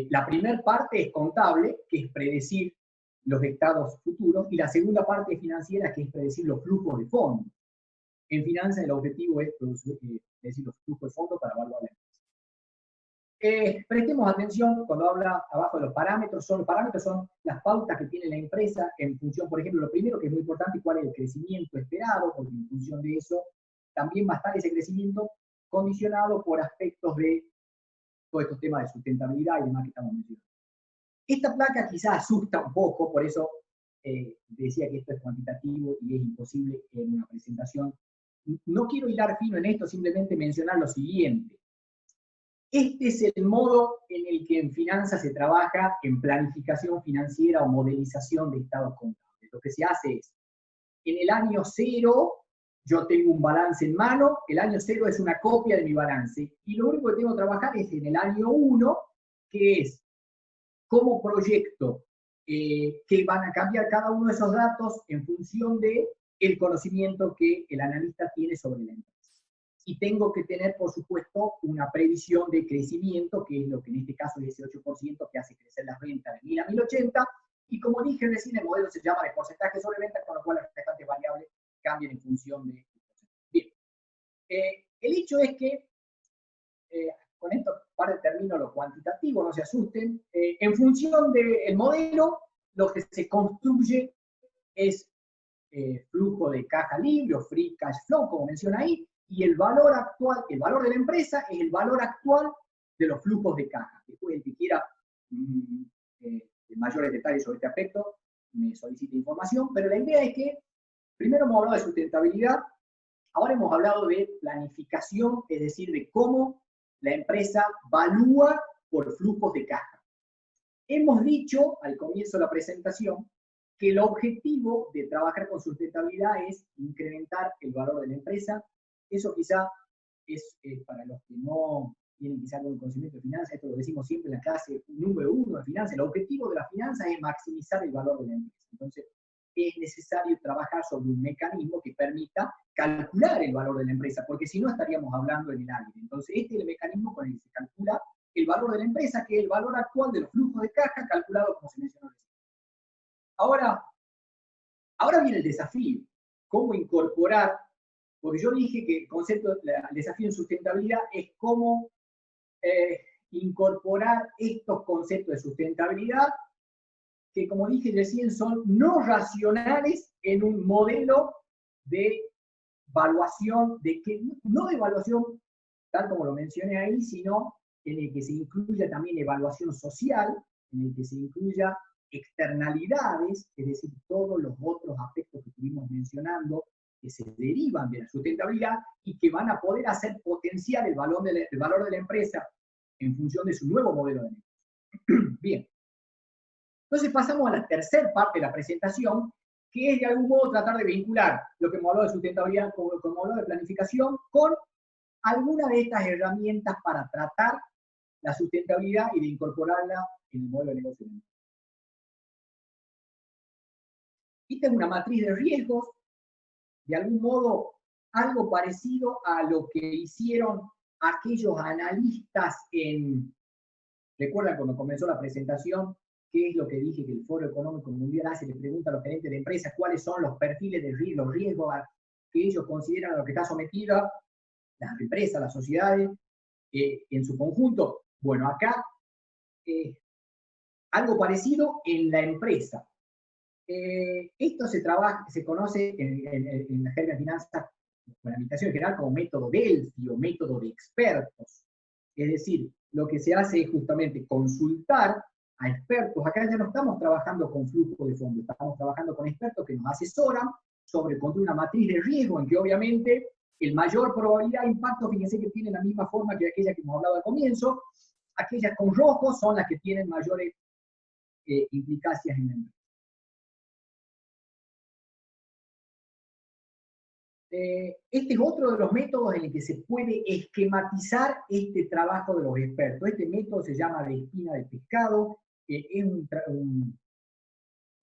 La primera parte es contable, que es predecir los estados futuros, y la segunda parte es financiera, que es predecir los flujos de fondos. En finanzas el objetivo es decir los flujos de fondos para evaluar la empresa. Prestemos atención cuando habla abajo de los parámetros. Los parámetros son las pautas que tiene la empresa en función, por ejemplo, lo primero que es muy importante, cuál es el crecimiento esperado, porque en función de eso también va a estar ese crecimiento condicionado por aspectos de todos estos temas de sustentabilidad y demás que estamos mencionando. Esta placa quizás asusta un poco, por eso decía que esto es cuantitativo y es imposible en una presentación. No quiero hilar fino en esto, simplemente mencionar lo siguiente. Este es el modo en el que en finanzas se trabaja en planificación financiera o modelización de estados contables. Lo que se hace es, en el año 0, yo tengo un balance en mano, el año 0 es una copia de mi balance, y lo único que tengo que trabajar es en el año 1, que es cómo proyecto que van a cambiar cada uno de esos datos en función de el conocimiento que el analista tiene sobre la empresa. Y tengo que tener, por supuesto, una previsión de crecimiento, que es lo que en este caso es ese 8% que hace crecer las ventas de 1000 a 1080, y como dije recién, el modelo se llama de porcentaje sobre ventas, con lo cual las restantes variables cambian en función de... Bien. El hecho es que, con esto termino lo cuantitativo, no se asusten, en función del modelo, lo que se construye es flujo de caja libre o free cash flow, como menciona ahí, y el valor actual, el valor de la empresa es el valor actual de los flujos de caja. Después el que quiera mayores detalles sobre este aspecto, me solicita información, pero la idea es que primero hemos hablado de sustentabilidad, ahora hemos hablado de planificación, es decir, de cómo la empresa valúa por flujos de caja. Hemos dicho al comienzo de la presentación que el objetivo de trabajar con sustentabilidad es incrementar el valor de la empresa. Eso quizá es para los que no tienen quizá algún conocimiento de finanzas, esto lo decimos siempre en la clase número 1 de finanzas, el objetivo de la finanza es maximizar el valor de la empresa. Entonces, es necesario trabajar sobre un mecanismo que permita calcular el valor de la empresa, porque si no estaríamos hablando en el aire. Entonces, este es el mecanismo con el que se calcula el valor de la empresa, que es el valor actual de los flujos de caja calculado como se mencionó recién. Ahora viene el desafío, cómo incorporar, porque yo dije que el concepto, el desafío en sustentabilidad es cómo incorporar estos conceptos de sustentabilidad que, como dije recién, son no racionales en un modelo de evaluación, no de evaluación tal como lo mencioné ahí, sino en el que se incluya también evaluación social, en el que se incluya externalidades, es decir, todos los otros aspectos que estuvimos mencionando, que se derivan de la sustentabilidad y que van a poder hacer potenciar el valor de la empresa en función de su nuevo modelo de negocio. Bien. Entonces pasamos a la tercera parte de la presentación, que es de algún modo tratar de vincular lo que hemos hablado de sustentabilidad, como hemos hablado de planificación, con alguna de estas herramientas para tratar la sustentabilidad y de incorporarla en el modelo de negocio. Esta es una matriz de riesgos, de algún modo algo parecido a lo que hicieron aquellos analistas ¿recuerdan cuando comenzó la presentación? ¿Qué es lo que dije que el Foro Económico Mundial hace? Le pregunta a los gerentes de empresas cuáles son los perfiles de riesgo, los riesgos que ellos consideran a lo que está sometida las empresas, las sociedades, en su conjunto. Bueno, acá algo parecido en la empresa. Esto se conoce en la jerga de finanzas, con la administración general, como método Delphi o método de expertos. Es decir, lo que se hace es justamente consultar a expertos. Acá ya no estamos trabajando con flujo de fondos, estamos trabajando con expertos que nos asesoran sobre una matriz de riesgo en que obviamente el mayor probabilidad de impacto, fíjense que tiene la misma forma que aquella que hemos hablado al comienzo, aquellas con rojo son las que tienen mayores implicancias en la empresa. Este es otro de los métodos en el que se puede esquematizar este trabajo de los expertos. Este método se llama de espina de pescado, es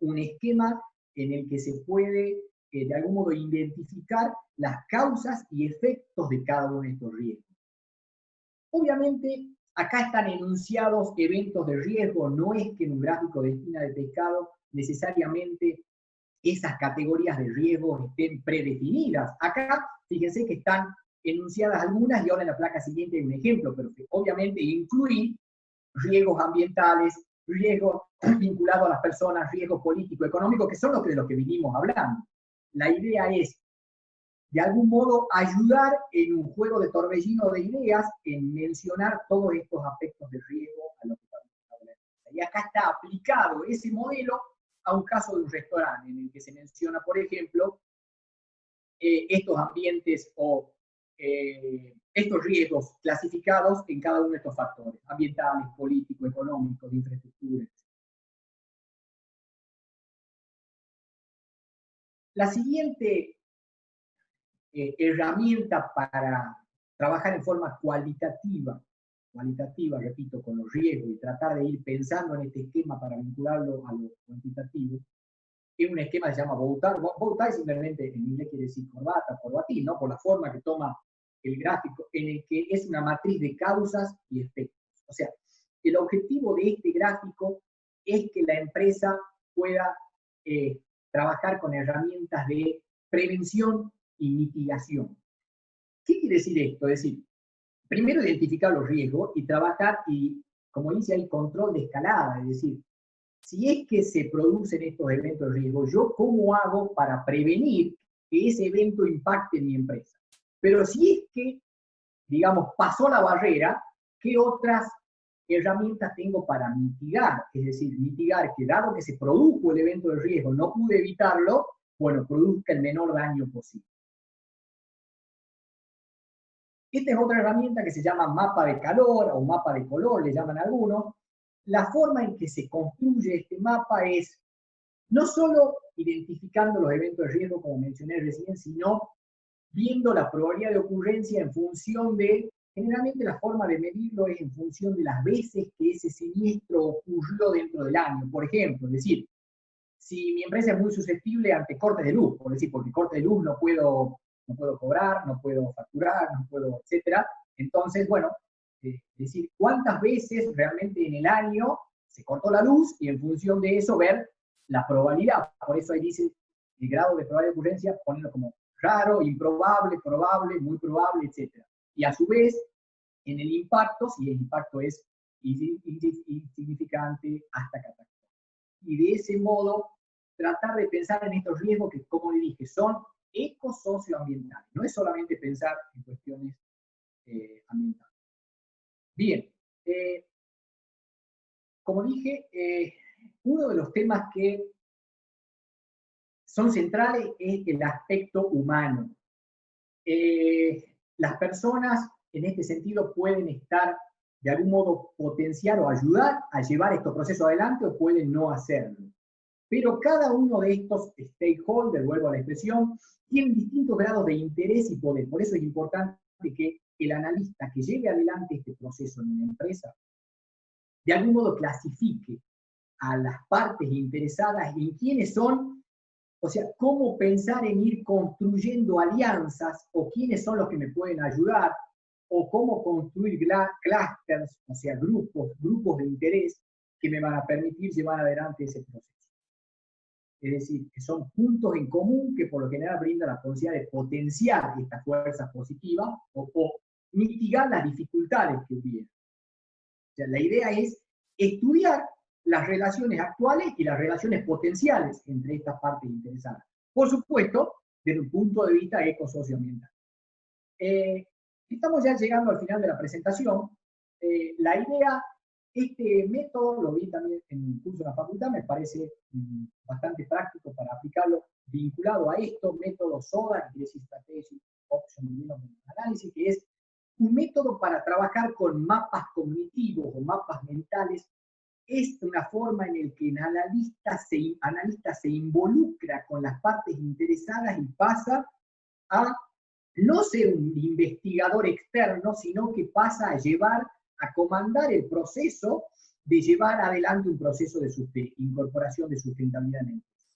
un esquema en el que se puede de algún modo identificar las causas y efectos de cada uno de estos riesgos. Obviamente, acá están enunciados eventos de riesgo, no es que en un gráfico de espina de pescado necesariamente esas categorías de riesgo estén predefinidas. Acá, fíjense que están enunciadas algunas y ahora en la placa siguiente hay un ejemplo, pero que obviamente incluyen riesgos ambientales, riesgos vinculados a las personas, riesgos políticos, económicos, que son de los que vinimos hablando. La idea es, de algún modo, ayudar en un juego de torbellino de ideas en mencionar todos estos aspectos de riesgo a los que estamos hablando. Y acá está aplicado ese modelo a un caso de un restaurante, en el que se menciona, por ejemplo, estos ambientes o estos riesgos clasificados en cada uno de estos factores, ambientales, políticos, económicos, de infraestructura, etc. La siguiente herramienta para trabajar en forma cualitativa, repito, con los riesgos y tratar de ir pensando en este esquema para vincularlo a lo cuantitativo, es un esquema que se llama bow tie. Bow tie simplemente en inglés quiere decir corbata, corbatín, ¿no? Por la forma que toma el gráfico, en el que es una matriz de causas y efectos. O sea, el objetivo de este gráfico es que la empresa pueda trabajar con herramientas de prevención y mitigación. ¿Qué quiere decir esto? Es decir, primero identificar los riesgos y trabajar, y como dice ahí, control de escalada, es decir, si es que se producen estos eventos de riesgo, ¿yo cómo hago para prevenir que ese evento impacte en mi empresa? Pero si es que, digamos, pasó la barrera, ¿qué otras herramientas tengo para mitigar? Es decir, mitigar que dado que se produjo el evento de riesgo, no pude evitarlo, bueno, produzca el menor daño posible. Esta es otra herramienta que se llama mapa de calor o mapa de color, le llaman algunos. La forma en que se construye este mapa es no solo identificando los eventos de riesgo, como mencioné recién, sino viendo la probabilidad de ocurrencia en función de, generalmente la forma de medirlo es en función de las veces que ese siniestro ocurrió dentro del año. Por ejemplo, es decir, si mi empresa es muy susceptible ante cortes de luz, por decir, porque cortes de luz no puedo cobrar, no puedo facturar, no puedo, etcétera. Entonces, bueno, decir cuántas veces realmente en el año se cortó la luz y en función de eso ver la probabilidad. Por eso ahí dice el grado de probabilidad de ocurrencia, ponerlo como raro, improbable, probable, muy probable, etcétera. Y a su vez, en el impacto, si el impacto es insignificante hasta catastrófico. Y de ese modo, tratar de pensar en estos riesgos que, como le dije, son ecosocioambientales. No es solamente pensar en cuestiones ambientales. Bien, como dije, uno de los temas que son centrales es el aspecto humano. Las personas, en este sentido, pueden estar, de algún modo, potenciar o ayudar a llevar estos procesos adelante o pueden no hacerlo. Pero cada uno de estos stakeholders, vuelvo a la expresión, tienen distintos grados de interés y poder. Por eso es importante que el analista que lleve adelante este proceso en una empresa, de algún modo clasifique a las partes interesadas en quiénes son, o sea, cómo pensar en ir construyendo alianzas, o quiénes son los que me pueden ayudar, o cómo construir clusters, o sea, grupos de interés que me van a permitir llevar adelante ese proceso. Es decir, que son puntos en común que por lo general brindan la posibilidad de potenciar estas fuerzas positivas o mitigar las dificultades que hubiera. O sea, la idea es estudiar las relaciones actuales y las relaciones potenciales entre estas partes interesadas. Por supuesto, desde un punto de vista ecosocioambiental. Estamos ya llegando al final de la presentación. La idea, este método, lo vi también en un curso en la facultad, me parece bastante práctico para aplicarlo vinculado a esto, método SODA, que es Strategic Option Development Analysis, que es un método para trabajar con mapas cognitivos o mapas mentales. Es una forma en la que el analista se involucra con las partes interesadas y pasa a no ser un investigador externo, sino que pasa a comandar el proceso de llevar adelante un proceso de incorporación de sustentabilidad en el proceso.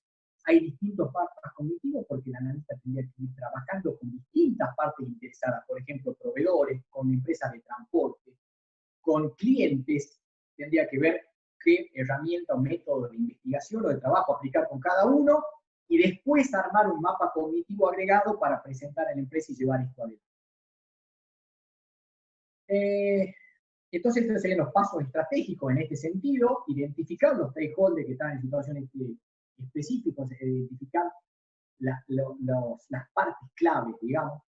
Hay distintos mapas cognitivos porque el analista tendría que ir trabajando con distintas partes interesadas, por ejemplo, proveedores, con empresas de transporte, con clientes, tendría que ver qué herramienta o método de investigación o de trabajo aplicar con cada uno, y después armar un mapa cognitivo agregado para presentar a la empresa y llevar esto adelante. Entonces, estos serían los pasos estratégicos en este sentido: identificar los stakeholders que están en situaciones específicas, identificar las partes claves, digamos,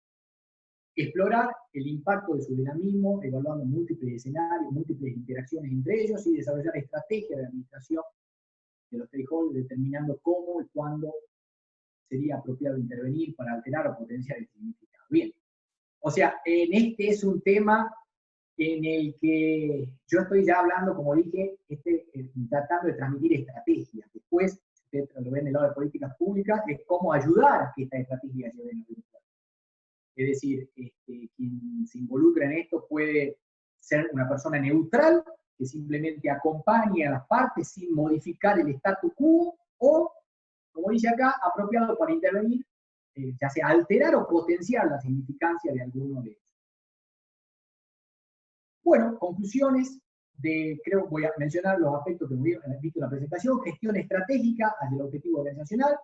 explorar el impacto de su dinamismo, evaluando múltiples escenarios, múltiples interacciones entre ellos, y desarrollar estrategias de administración de los stakeholders, determinando cómo y cuándo sería apropiado intervenir para alterar o potenciar el significado. Bien, o sea, este es un tema en el que yo estoy ya hablando, como dije, tratando de transmitir estrategias. Después, si ustedes lo ven del lado de políticas públicas, es cómo ayudar a que estas estrategias lleven a es decir, quien se involucra en esto puede ser una persona neutral, que simplemente acompañe a las partes sin modificar el statu quo, o, como dice acá, apropiado para intervenir, ya sea alterar o potenciar la significancia de alguno de ellos. Bueno, conclusiones creo voy a mencionar los aspectos que hemos visto en la presentación: gestión estratégica hacia el objetivo organizacional,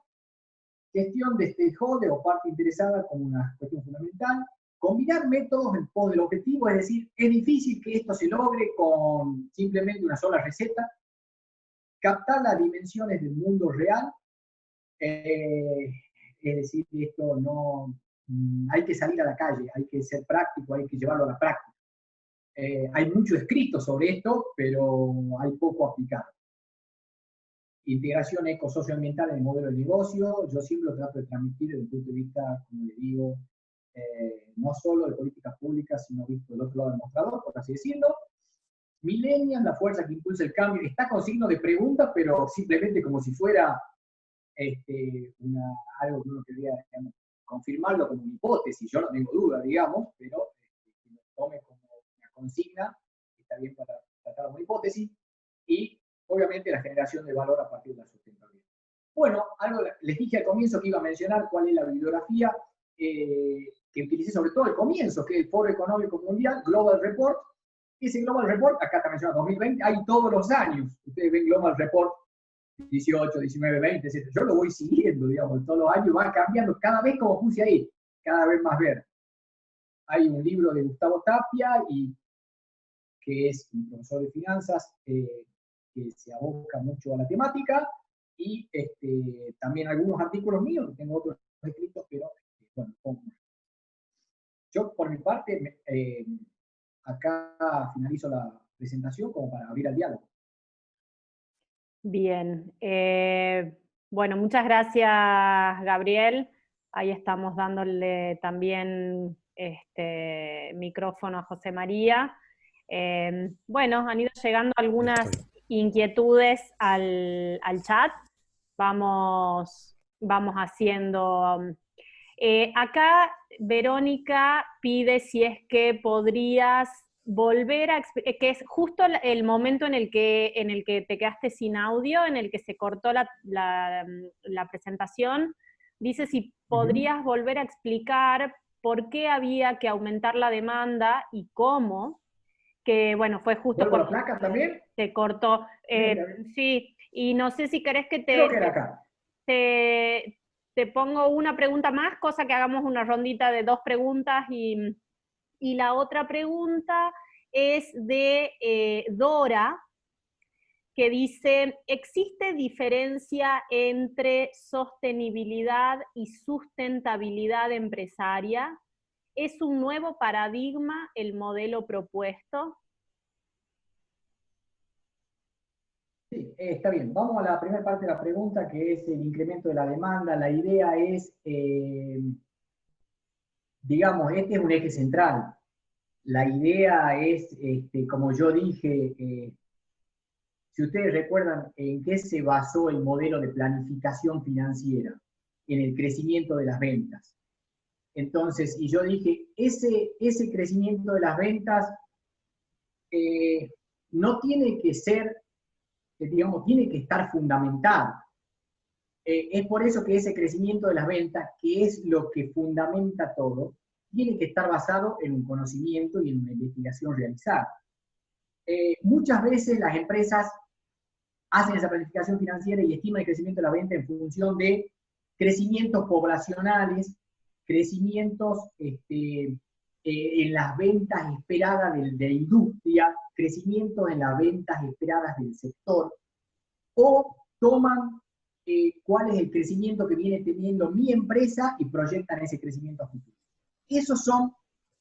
gestión de stakeholder o parte interesada como una cuestión fundamental, combinar métodos en pos del objetivo, es decir, es difícil que esto se logre con simplemente una sola receta, captar las dimensiones del mundo real, es decir, esto no, hay que salir a la calle, hay que ser práctico, hay que llevarlo a la práctica. Hay mucho escrito sobre esto, pero hay poco aplicado. Integración eco-socioambiental en el modelo de negocio, yo siempre lo trato de transmitir desde el punto de vista, como les digo, no solo de políticas públicas, sino visto del otro lado del mostrador, por así decirlo. Millennials, la fuerza que impulsa el cambio, está con signo de pregunta, pero simplemente como si fuera algo que uno quería, digamos, confirmarlo como una hipótesis. Yo no tengo duda, digamos, pero que lo tome como una consigna, está bien para tratar como una hipótesis, y obviamente la generación de valor a partir de la sustentabilidad. Bueno, les dije al comienzo que iba a mencionar cuál es la bibliografía que utilicé sobre todo al comienzo, que es el Foro Económico Mundial, Global Report. Ese Global Report, acá está mencionado 2020, hay todos los años. Ustedes ven Global Report 18, 19, 20, etc. Yo lo voy siguiendo, digamos, todos los años va cambiando, cada vez como puse ahí, cada vez más verde. Hay un libro de Gustavo Tapia, que es mi profesor de finanzas, que se aboca mucho a la temática, y también algunos artículos míos, tengo otros escritos, pero bueno, pongo. Yo, por mi parte, acá finalizo la presentación como para abrir al diálogo. Bien. Bueno, muchas gracias, Gabriel. Ahí estamos dándole también micrófono a José María. Bueno, han ido llegando algunas inquietudes al chat. Vamos haciendo... acá Verónica pide si es que podrías volver a, que es justo el momento en el que te quedaste sin audio, en el que se cortó la presentación. Dice si podrías volver a explicar por qué había que aumentar la demanda y cómo, que bueno, fue justo por la placa también. Se cortó. Sí, y no sé si querés que Creo que era acá. te pongo una pregunta más, cosa que hagamos una rondita de 2 preguntas, y la otra pregunta es de Dora, que dice, ¿existe diferencia entre sostenibilidad y sustentabilidad empresaria? ¿Es un nuevo paradigma el modelo propuesto? Sí, está bien. Vamos a la primera parte de la pregunta, que es el incremento de la demanda. La idea es, digamos, este es un eje central. La idea es, como yo dije, si ustedes recuerdan en qué se basó el modelo de planificación financiera, en el crecimiento de las ventas. Entonces, y yo dije, ese crecimiento de las ventas no tiene que ser, digamos, tiene que estar fundamentado. Es por eso que ese crecimiento de las ventas, que es lo que fundamenta todo, tiene que estar basado en un conocimiento y en una investigación realizada. Muchas veces las empresas hacen esa planificación financiera y estiman el crecimiento de la venta en función de crecimientos poblacionales, crecimientos en las ventas esperadas de la industria, crecimientos en las ventas esperadas del sector, o toman cuál es el crecimiento que viene teniendo mi empresa y proyectan ese crecimiento a futuro. Esos son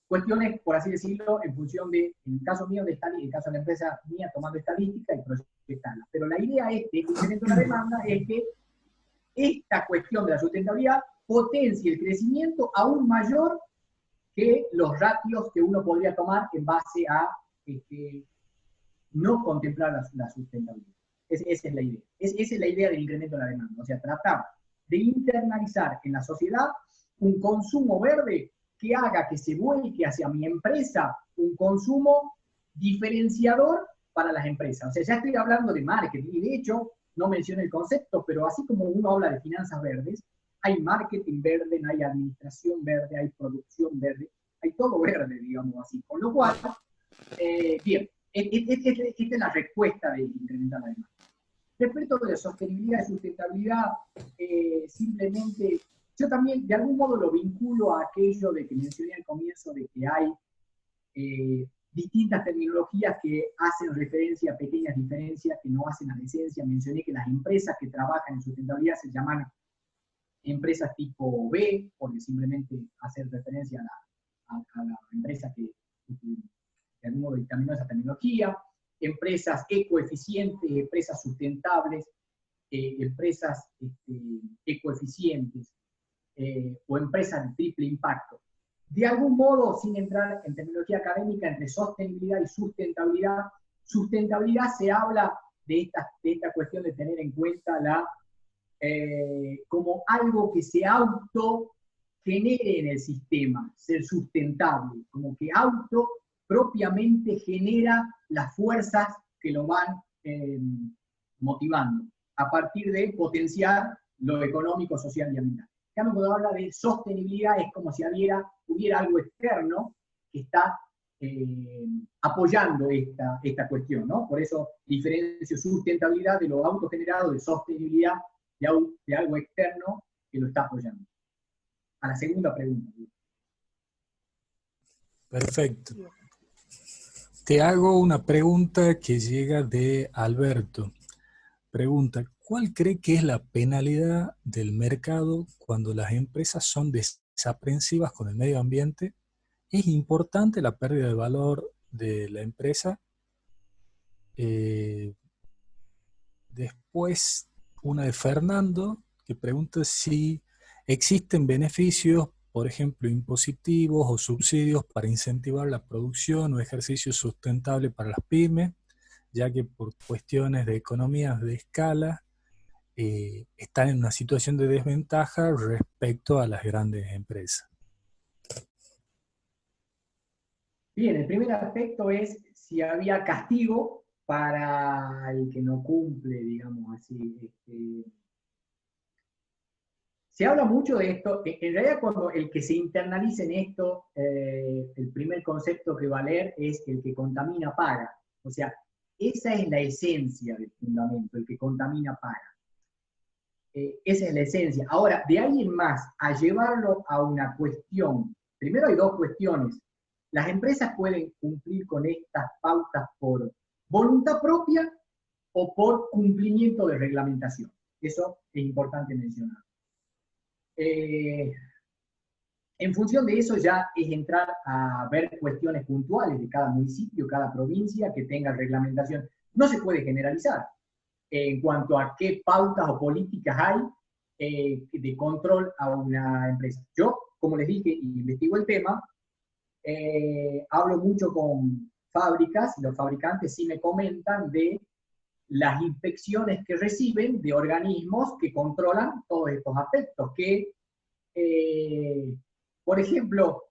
cuestiones, por así decirlo, en función de, en el caso mío, en el caso de la empresa mía, tomando estadística y proyectarla. Pero la idea es que el incremento de la demanda es que esta cuestión de la sustentabilidad potencie el crecimiento aún mayor que los ratios que uno podría tomar en base a no contemplar la sustentabilidad. Esa es la idea. Esa es la idea del incremento de la demanda. O sea, tratar de internalizar en la sociedad un consumo verde que haga que se vuelque hacia mi empresa un consumo diferenciador para las empresas. O sea, ya estoy hablando de marketing, y de hecho, no mencioné el concepto, pero así como uno habla de finanzas verdes, hay marketing verde, hay administración verde, hay producción verde, hay todo verde, digamos así. Con lo cual, bien, esta es la respuesta de incrementar la demanda. Respecto de sostenibilidad y sustentabilidad, simplemente, yo también de algún modo lo vinculo a aquello de que mencioné al comienzo, de que hay distintas terminologías que hacen referencia a pequeñas diferencias que no hacen a la esencia. Mencioné que las empresas que trabajan en sustentabilidad se llaman empresas tipo B, porque simplemente hacen referencia a la empresa que de algún modo dictaminó esa terminología. Empresas ecoeficientes, empresas sustentables, empresas ecoeficientes, o empresas de triple impacto. De algún modo, sin entrar en terminología académica, entre sostenibilidad y sustentabilidad se habla de esta cuestión de tener en cuenta como algo que se auto genere en el sistema, ser sustentable, como que auto propiamente genera las fuerzas que lo van motivando, a partir de potenciar lo económico, social y ambiental. Cuando habla de sostenibilidad es como si hubiera algo externo que está apoyando esta cuestión, ¿no? Por eso diferencio sustentabilidad de lo autogenerado, de sostenibilidad de algo externo que lo está apoyando. A la segunda pregunta. Perfecto. Te hago una pregunta que llega de Alberto. Pregunta, ¿cuál cree que es la penalidad del mercado cuando las empresas son desaprensivas con el medio ambiente? ¿Es importante la pérdida de valor de la empresa? Después, una de Fernando, que pregunta si existen beneficios, por ejemplo, impositivos o subsidios para incentivar la producción o ejercicio sustentable para las pymes, ya que por cuestiones de economías de escala están en una situación de desventaja respecto a las grandes empresas. Bien, el primer aspecto es si había castigo para el que no cumple, digamos así. Se habla mucho de esto. En realidad, cuando el que se internalice en esto, el primer concepto que va a leer es el que contamina paga. O sea, esa es la esencia del fundamento, el que contamina paga. Esa es la esencia. Ahora, de ahí en más, a llevarlo a una cuestión, primero hay dos cuestiones. Las empresas pueden cumplir con estas pautas por voluntad propia o por cumplimiento de reglamentación. Eso es importante mencionar. En función de eso ya es entrar a ver cuestiones puntuales de cada municipio, cada provincia que tenga reglamentación. No se puede generalizar en cuanto a qué pautas o políticas hay de control a una empresa. Yo, como les dije, y investigo el tema, hablo mucho con fábricas, y los fabricantes sí me comentan de las inspecciones que reciben de organismos que controlan todos estos aspectos, que, por ejemplo,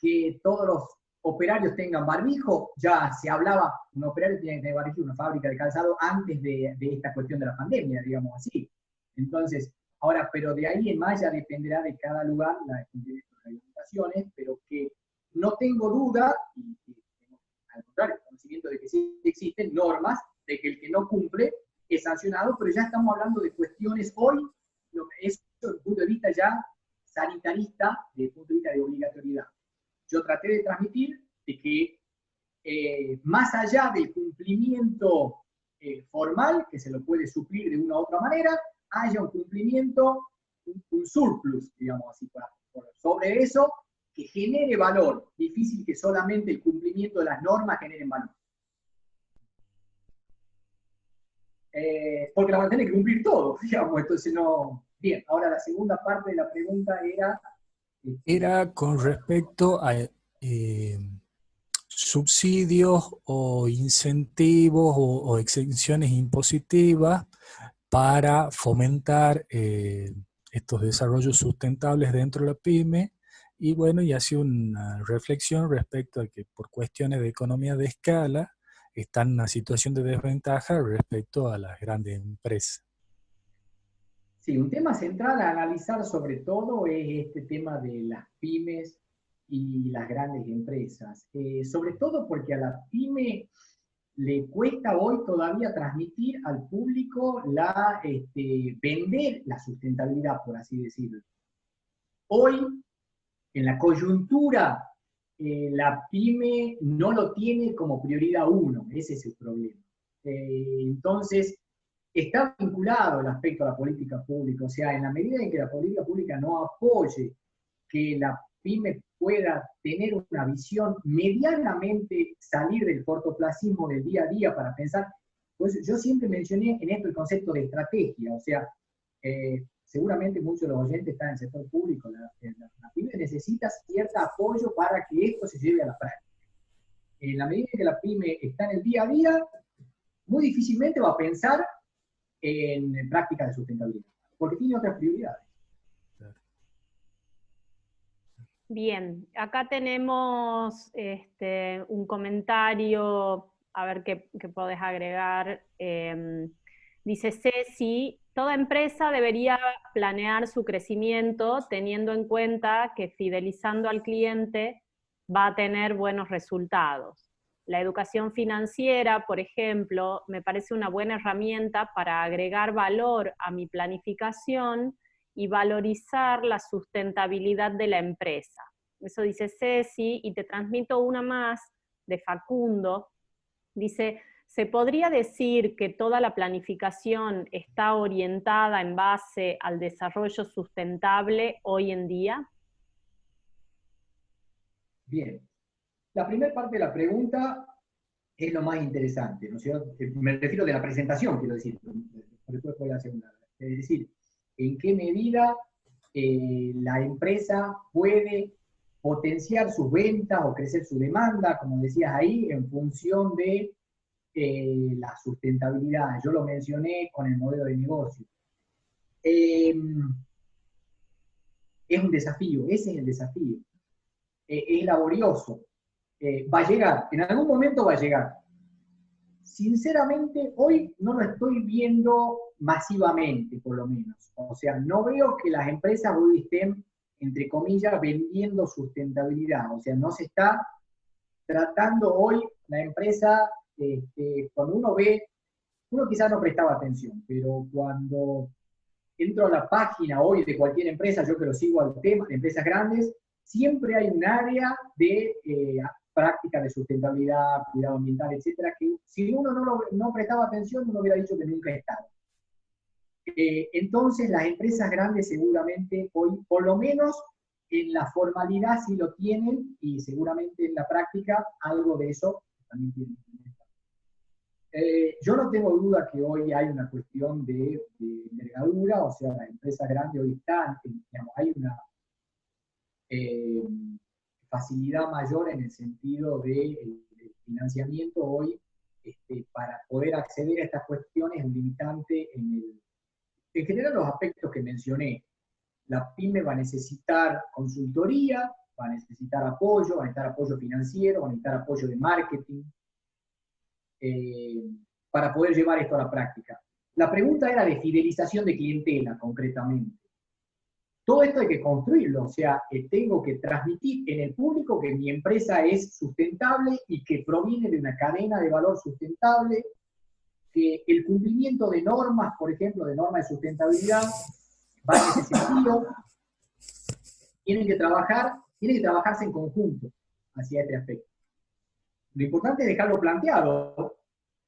que todos los operarios tengan barbijo, ya se hablaba, un operario tiene que tener barbijo en una fábrica de calzado antes de esta cuestión de la pandemia, digamos así. Entonces, ahora, pero de ahí en más ya dependerá de cada lugar las reglamentaciones, pero que no tengo duda, y tengo al contrario, conocimiento de que sí existen normas, de que el que no cumple es sancionado, pero ya estamos hablando de cuestiones hoy, lo que es desde el punto de vista ya sanitarista, desde el punto de vista de obligatoriedad. Yo traté de transmitir de que más allá del cumplimiento formal, que se lo puede suplir de una u otra manera, haya un cumplimiento, un surplus, digamos así, sobre eso, que genere valor. Difícil que solamente el cumplimiento de las normas genere valor. Porque la van a tener que cumplir todo, digamos, entonces no... Bien, ahora la segunda parte de la pregunta era... Era con respecto a subsidios o incentivos o exenciones impositivas para fomentar estos desarrollos sustentables dentro de la pyme Y bueno, y hace una reflexión respecto a que por cuestiones de economía de escala están en una situación de desventaja respecto a las grandes empresas. Sí, un tema central a analizar sobre todo es este tema de las pymes y las grandes empresas. Sobre todo porque a la pyme le cuesta hoy todavía transmitir al público vender la sustentabilidad, por así decirlo. Hoy, en la coyuntura, la pyme no lo tiene como prioridad uno, ese es el problema. Entonces, está vinculado el aspecto a la política pública, o sea, en la medida en que la política pública no apoye que la pyme pueda tener una visión medianamente salir del cortoplacismo del día a día para pensar, pues yo siempre mencioné en esto el concepto de estrategia, o sea, seguramente muchos de los oyentes están en el sector público, la pyme necesita cierto apoyo para que esto se lleve a la práctica. En la medida en que la pyme está en el día a día, muy difícilmente va a pensar en prácticas de sustentabilidad, porque tiene otras prioridades. Bien, acá tenemos un comentario, a ver qué podés agregar. Dice Ceci, toda empresa debería planear su crecimiento teniendo en cuenta que fidelizando al cliente va a tener buenos resultados. La educación financiera, por ejemplo, me parece una buena herramienta para agregar valor a mi planificación y valorizar la sustentabilidad de la empresa. Eso dice Ceci, y te transmito una más de Facundo. Dice, ¿se podría decir que toda la planificación está orientada en base al desarrollo sustentable hoy en día? Bien. La primera parte de la pregunta es lo más interesante, ¿no es cierto? Me refiero de la presentación, quiero decir, después fue la segunda. Es decir, ¿en qué medida la empresa puede potenciar sus ventas o crecer su demanda, como decías ahí, en función de la sustentabilidad? Yo lo mencioné con el modelo de negocio. Es un desafío, ese es el desafío. Es laborioso. Va a llegar, en algún momento va a llegar. Sinceramente, hoy no lo estoy viendo masivamente, por lo menos. O sea, no veo que las empresas hoy estén, entre comillas, vendiendo sustentabilidad. O sea, no se está tratando hoy la empresa, cuando uno ve, uno quizás no prestaba atención, pero cuando entro a la página hoy de cualquier empresa, yo que lo sigo al tema de empresas grandes, siempre hay un área de práctica de sustentabilidad, cuidado ambiental, etcétera, que si uno no prestaba atención, uno hubiera dicho que nunca estaba. Entonces, las empresas grandes seguramente hoy, por lo menos en la formalidad sí lo tienen, y seguramente en la práctica algo de eso también tienen. Yo no tengo duda que hoy hay una cuestión de envergadura, o sea, las empresas grandes hoy están, digamos, hay una facilidad mayor en el sentido de financiamiento hoy, para poder acceder a estas cuestiones, un limitante en general los aspectos que mencioné. La pyme va a necesitar consultoría, va a necesitar apoyo, va a necesitar apoyo financiero, va a necesitar apoyo de marketing, para poder llevar esto a la práctica. La pregunta era de fidelización de clientela, concretamente. Todo esto hay que construirlo, o sea, tengo que transmitir en el público que mi empresa es sustentable y que proviene de una cadena de valor sustentable, que el cumplimiento de normas, por ejemplo, de normas de sustentabilidad, va en ese sentido. Tienen que trabajarse en conjunto hacia este aspecto. Lo importante es dejarlo planteado,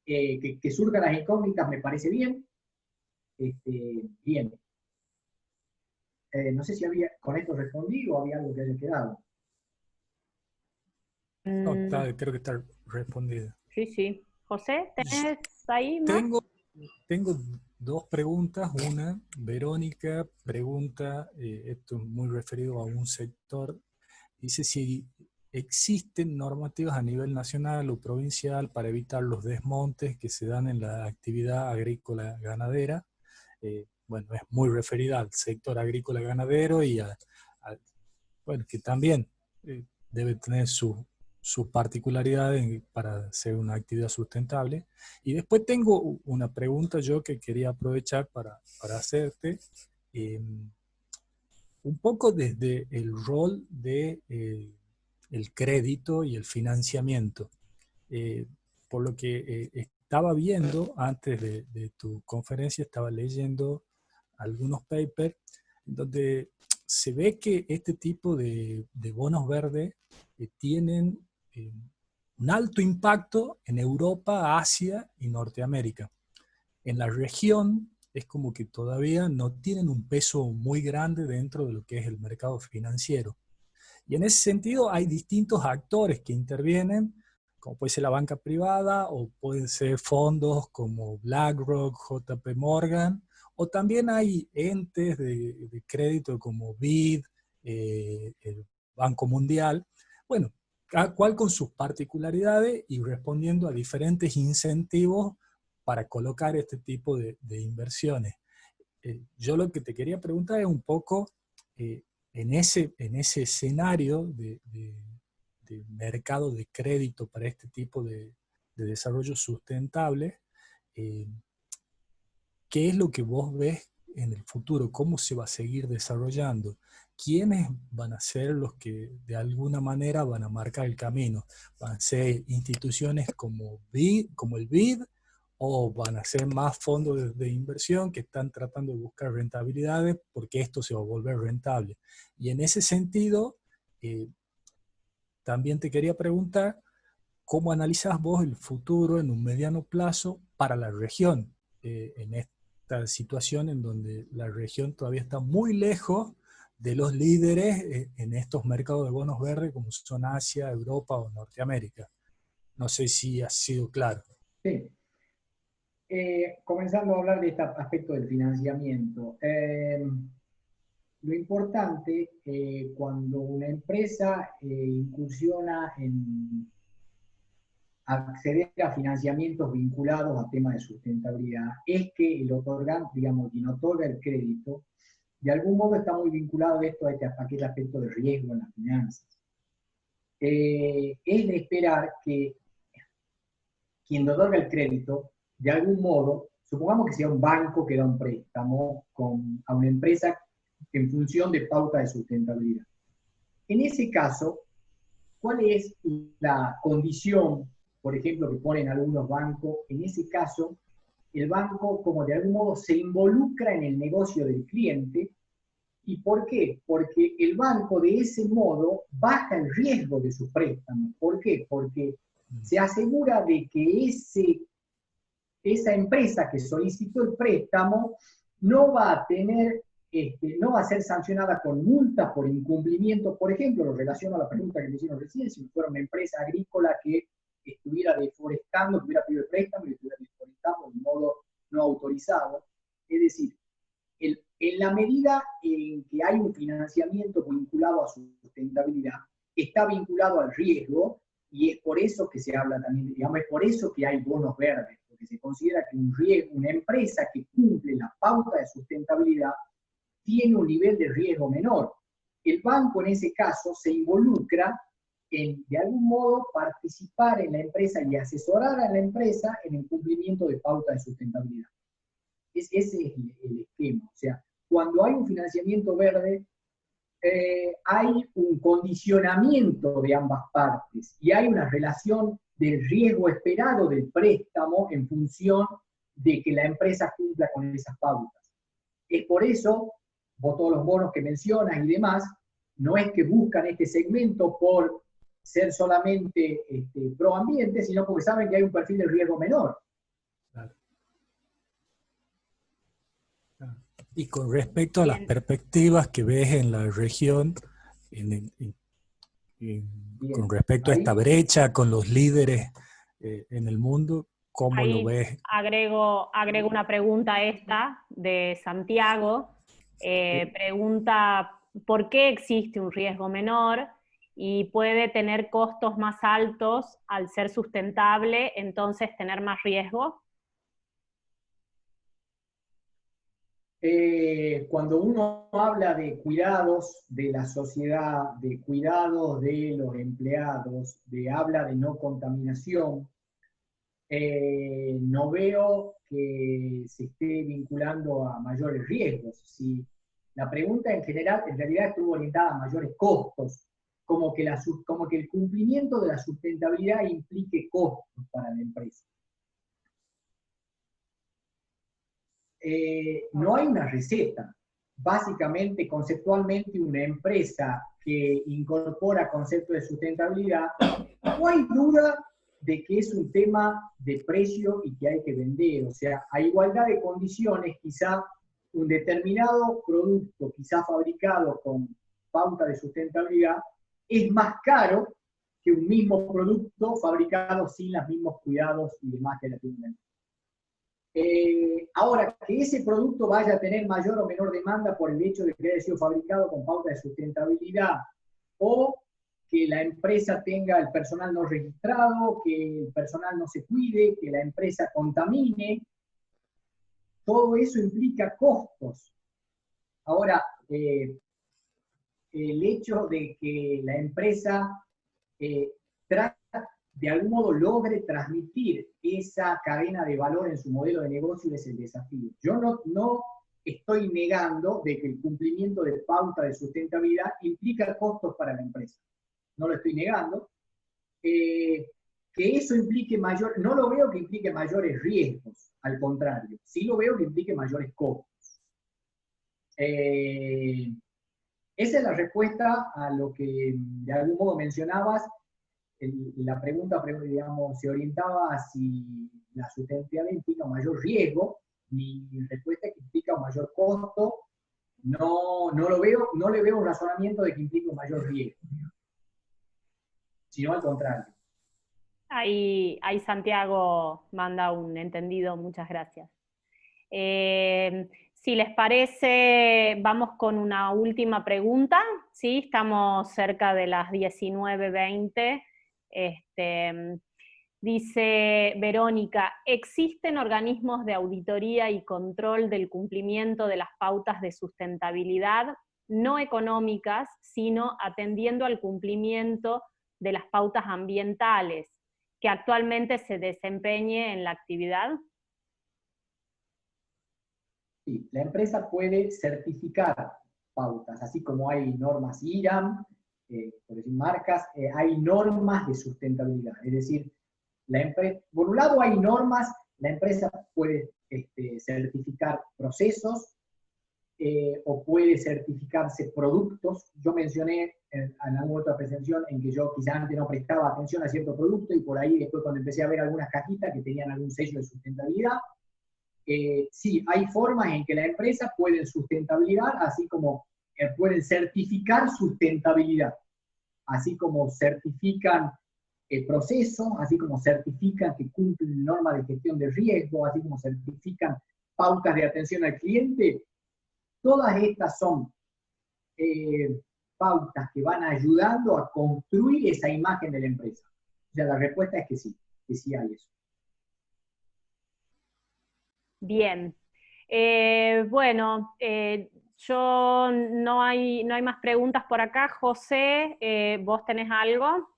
que surjan las incógnitas me parece bien. Bien. No sé si con esto respondí o había algo que haya quedado. No, creo que está respondido. Sí, sí. José, ¿tenés ahí más? Tengo dos preguntas. Una, Verónica pregunta, esto es muy referido a un sector, dice si existen normativas a nivel nacional o provincial para evitar los desmontes que se dan en la actividad agrícola ganadera. Bueno, es muy referida al sector agrícola ganadero y bueno, que también debe tener sus particularidades para ser una actividad sustentable. Y después tengo una pregunta yo que quería aprovechar para hacerte, un poco desde el rol de el crédito y el financiamiento. Eh, por lo que estaba viendo antes de tu conferencia, estaba leyendo algunos papers donde se ve que este tipo de bonos verdes tienen eh, un alto impacto en Europa, Asia y Norteamérica. En la región es como que todavía no tienen un peso muy grande dentro de lo que es el mercado financiero. Y en ese sentido hay distintos actores que intervienen, como puede ser la banca privada o pueden ser fondos como BlackRock, JP Morgan, o también hay entes de crédito como BID, el Banco Mundial. Bueno, cada cual con sus particularidades y respondiendo a diferentes incentivos para colocar este tipo de inversiones. Yo lo que te quería preguntar es un poco, eh, en ese escenario de mercado de crédito para este tipo de desarrollo sustentable, eh, ¿qué es lo que vos ves en el futuro? ¿Cómo se va a seguir desarrollando? ¿Quiénes van a ser los que de alguna manera van a marcar el camino? ¿Van a ser instituciones como como el BID, o van a ser más fondos de inversión que están tratando de buscar rentabilidades porque esto se va a volver rentable? Y en ese sentido, eh, también te quería preguntar, ¿cómo analizás vos el futuro en un mediano plazo para la región, en esta situación en donde la región todavía está muy lejos de los líderes en estos mercados de bonos verdes como son Asia, Europa o Norteamérica? No sé si ha sido claro. Sí. Comenzando a hablar de este aspecto del financiamiento. Lo importante cuando una empresa incursiona en acceder a financiamientos vinculados a temas de sustentabilidad es que el otorgante, digamos, quien otorga el crédito, de algún modo está muy vinculado esto a aquel aspecto de riesgo en las finanzas. Es de esperar que quien otorga el crédito, de algún modo, supongamos que sea un banco que da un préstamo a una empresa en función de pauta de sustentabilidad. En ese caso, ¿cuál es la condición, por ejemplo, que ponen algunos bancos? En ese caso, el banco, como de algún modo, se involucra en el negocio del cliente. ¿Y por qué? Porque el banco de ese modo baja el riesgo de su préstamo. ¿Por qué? Porque se asegura de que esa empresa que solicitó el préstamo no va a tener, no va a ser sancionada con multas por incumplimiento. Por ejemplo, lo relaciono a la pregunta que me hicieron recién, si fuera una empresa agrícola que estuviera deforestando, que hubiera pedido el préstamo y estuviera deforestando de modo no autorizado. Es decir, en la medida en que hay un financiamiento vinculado a su sustentabilidad, está vinculado al riesgo, y es por eso que se habla también, digamos, es por eso que hay bonos verdes, porque se considera que una empresa que cumple la pauta de sustentabilidad tiene un nivel de riesgo menor. El banco en ese caso se involucra en, de algún modo, participar en la empresa y asesorar a la empresa en el cumplimiento de pauta de sustentabilidad. Ese es el esquema. O sea, cuando hay un financiamiento verde, hay un condicionamiento de ambas partes y hay una relación del riesgo esperado del préstamo en función de que la empresa cumpla con esas pautas. Es por eso, vos todos los bonos que mencionas y demás, no es que buscan este segmento por ser solamente pro ambiente, sino porque saben que hay un perfil de riesgo menor. Claro. Y con respecto a las perspectivas que ves en la región, con respecto a esta brecha con los líderes en el mundo, ¿cómo lo Ahí ves? agrego una pregunta a esta de Santiago. Pregunta, ¿por qué existe un riesgo menor y puede tener costos más altos al ser sustentable, entonces tener más riesgo? Cuando uno habla de cuidados de la sociedad, de cuidados de los empleados, habla de no contaminación, no veo que se esté vinculando a mayores riesgos. Si la pregunta en general, en realidad estuvo orientada a mayores costos, como que el cumplimiento de la sustentabilidad implique costos para la empresa. No hay una receta. Básicamente, conceptualmente, una empresa que incorpora conceptos de sustentabilidad, no hay duda de que es un tema de precio y que hay que vender. O sea, a igualdad de condiciones, quizá un determinado producto, quizá fabricado con pauta de sustentabilidad, es más caro que un mismo producto fabricado sin los mismos cuidados y demás que la tienen. Ahora, que ese producto vaya a tener mayor o menor demanda por el hecho de que haya sido fabricado con pauta de sustentabilidad, o que la empresa tenga el personal no registrado, que el personal no se cuide, que la empresa contamine, todo eso implica costos. Ahora, el hecho de que la empresa de algún modo logre transmitir esa cadena de valor en su modelo de negocio es el desafío. Yo no estoy negando de que el cumplimiento de pauta de sustentabilidad implica costos para la empresa. No lo estoy negando. Que eso implique no lo veo que implique mayores riesgos, al contrario, sí lo veo que implique mayores costos. Esa es la respuesta a lo que de algún modo mencionabas. La pregunta, digamos, se orientaba a si la sustentabilidad implica un mayor riesgo. Mi respuesta es que implica un mayor costo. No le veo un razonamiento de que implica un mayor riesgo, sino al contrario. Ahí Santiago manda un entendido, muchas gracias. Si les parece, vamos con una última pregunta, ¿sí? Estamos cerca de las 19:20. Dice Verónica, ¿existen organismos de auditoría y control del cumplimiento de las pautas de sustentabilidad, no económicas, sino atendiendo al cumplimiento de las pautas ambientales, que actualmente se desempeñe en la actividad? Sí, la empresa puede certificar pautas, así como hay normas IRAM, por decir marcas, hay normas de sustentabilidad. Es decir, por un lado hay normas, la empresa puede certificar procesos o puede certificarse productos. Yo mencioné en alguna otra presentación en que yo quizá antes no prestaba atención a cierto producto y por ahí después cuando empecé a ver algunas cajitas que tenían algún sello de sustentabilidad, sí, hay formas en que la empresa puede sustentabilidad, así como pueden certificar sustentabilidad, así como certifican procesos, así como certifican que cumplen normas de gestión de riesgo, así como certifican pautas de atención al cliente. Todas estas son pautas que van ayudando a construir esa imagen de la empresa. O sea, la respuesta es que sí hay eso. Bien. Bueno, yo no hay más preguntas por acá. José, ¿vos tenés algo?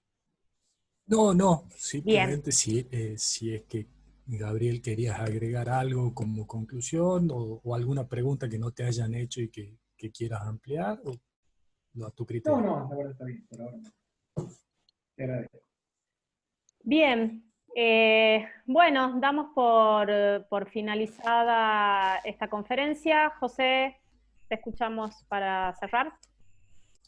No, Bien. simplemente si es que Gabriel querías agregar algo como conclusión o alguna pregunta que no te hayan hecho y que quieras ampliar, o a tu criterio. No, la verdad está bien, por ahora no. Te agradezco. Bien. Bueno, damos por finalizada esta conferencia. José, te escuchamos para cerrar.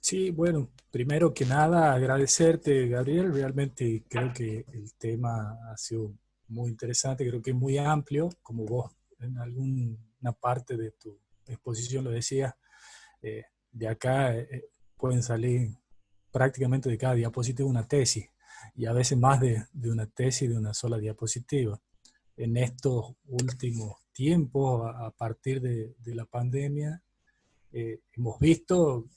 Sí, bueno, primero que nada agradecerte, Gabriel. Realmente creo que el tema ha sido muy interesante, creo que es muy amplio, como vos en alguna parte de tu exposición lo decías. De acá pueden salir prácticamente de cada diapositiva una tesis, y a veces más de una tesis de una sola diapositiva. En estos últimos tiempos, a partir de la pandemia, hemos visto,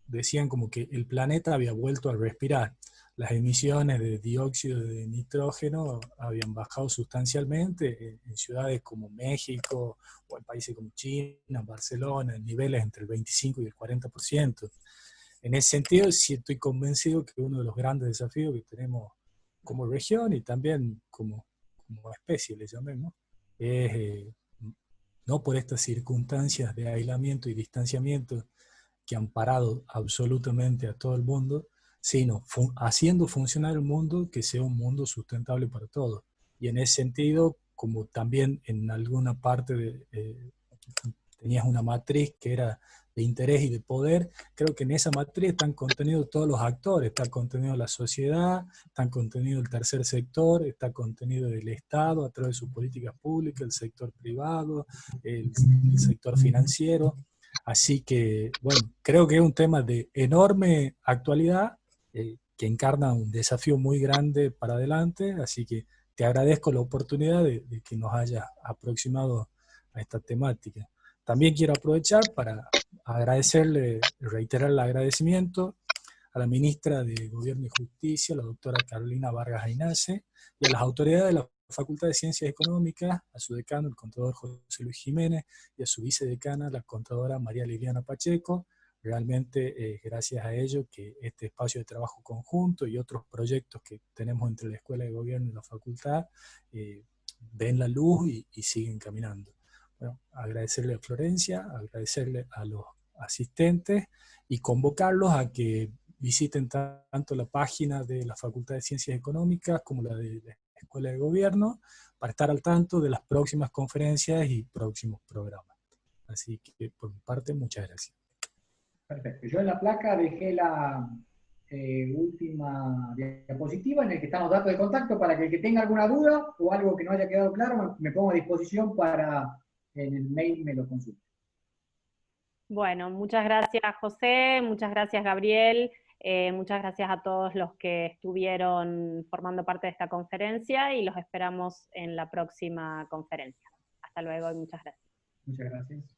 decían como que el planeta había vuelto a respirar. las emisiones de dióxido de nitrógeno habían bajado sustancialmente en ciudades como México o en países como China, Barcelona, en niveles entre el 25 y el 40%. En ese sentido, sí estoy convencido que uno de los grandes desafíos que tenemos como región y también como especie, le llamemos, es no por estas circunstancias de aislamiento y distanciamiento que han parado absolutamente a todo el mundo, sino haciendo funcionar el mundo que sea un mundo sustentable para todos. Y en ese sentido, como también en alguna parte tenías una matriz que era de interés y de poder, creo que en esa matriz están contenidos todos los actores, está contenido la sociedad, está contenido el tercer sector, está contenido el Estado a través de sus políticas públicas, el sector privado, el sector financiero. Así que, bueno, creo que es un tema de enorme actualidad que encarna un desafío muy grande para adelante, así que te agradezco la oportunidad de que nos hayas aproximado a esta temática. También quiero aprovechar para agradecerle, reiterar el agradecimiento a la ministra de Gobierno y Justicia, la doctora Carolina Vargas Aynace, y a las autoridades de la Facultad de Ciencias Económicas, a su decano, el contador José Luis Jiménez, y a su vicedecana, la contadora María Liliana Pacheco. Realmente gracias a ello que este espacio de trabajo conjunto y otros proyectos que tenemos entre la Escuela de Gobierno y la Facultad ven la luz y siguen caminando. Bueno, agradecerle a Florencia, agradecerle a los asistentes y convocarlos a que visiten tanto la página de la Facultad de Ciencias Económicas como la de la Escuela de Gobierno para estar al tanto de las próximas conferencias y próximos programas. Así que por mi parte, muchas gracias. Perfecto. Yo en la placa dejé la última diapositiva en la que están los datos de contacto para que el que tenga alguna duda o algo que no haya quedado claro me ponga a disposición para en el mail me lo consulte. Bueno, muchas gracias José, muchas gracias Gabriel, muchas gracias a todos los que estuvieron formando parte de esta conferencia y los esperamos en la próxima conferencia. Hasta luego y muchas gracias. Muchas gracias.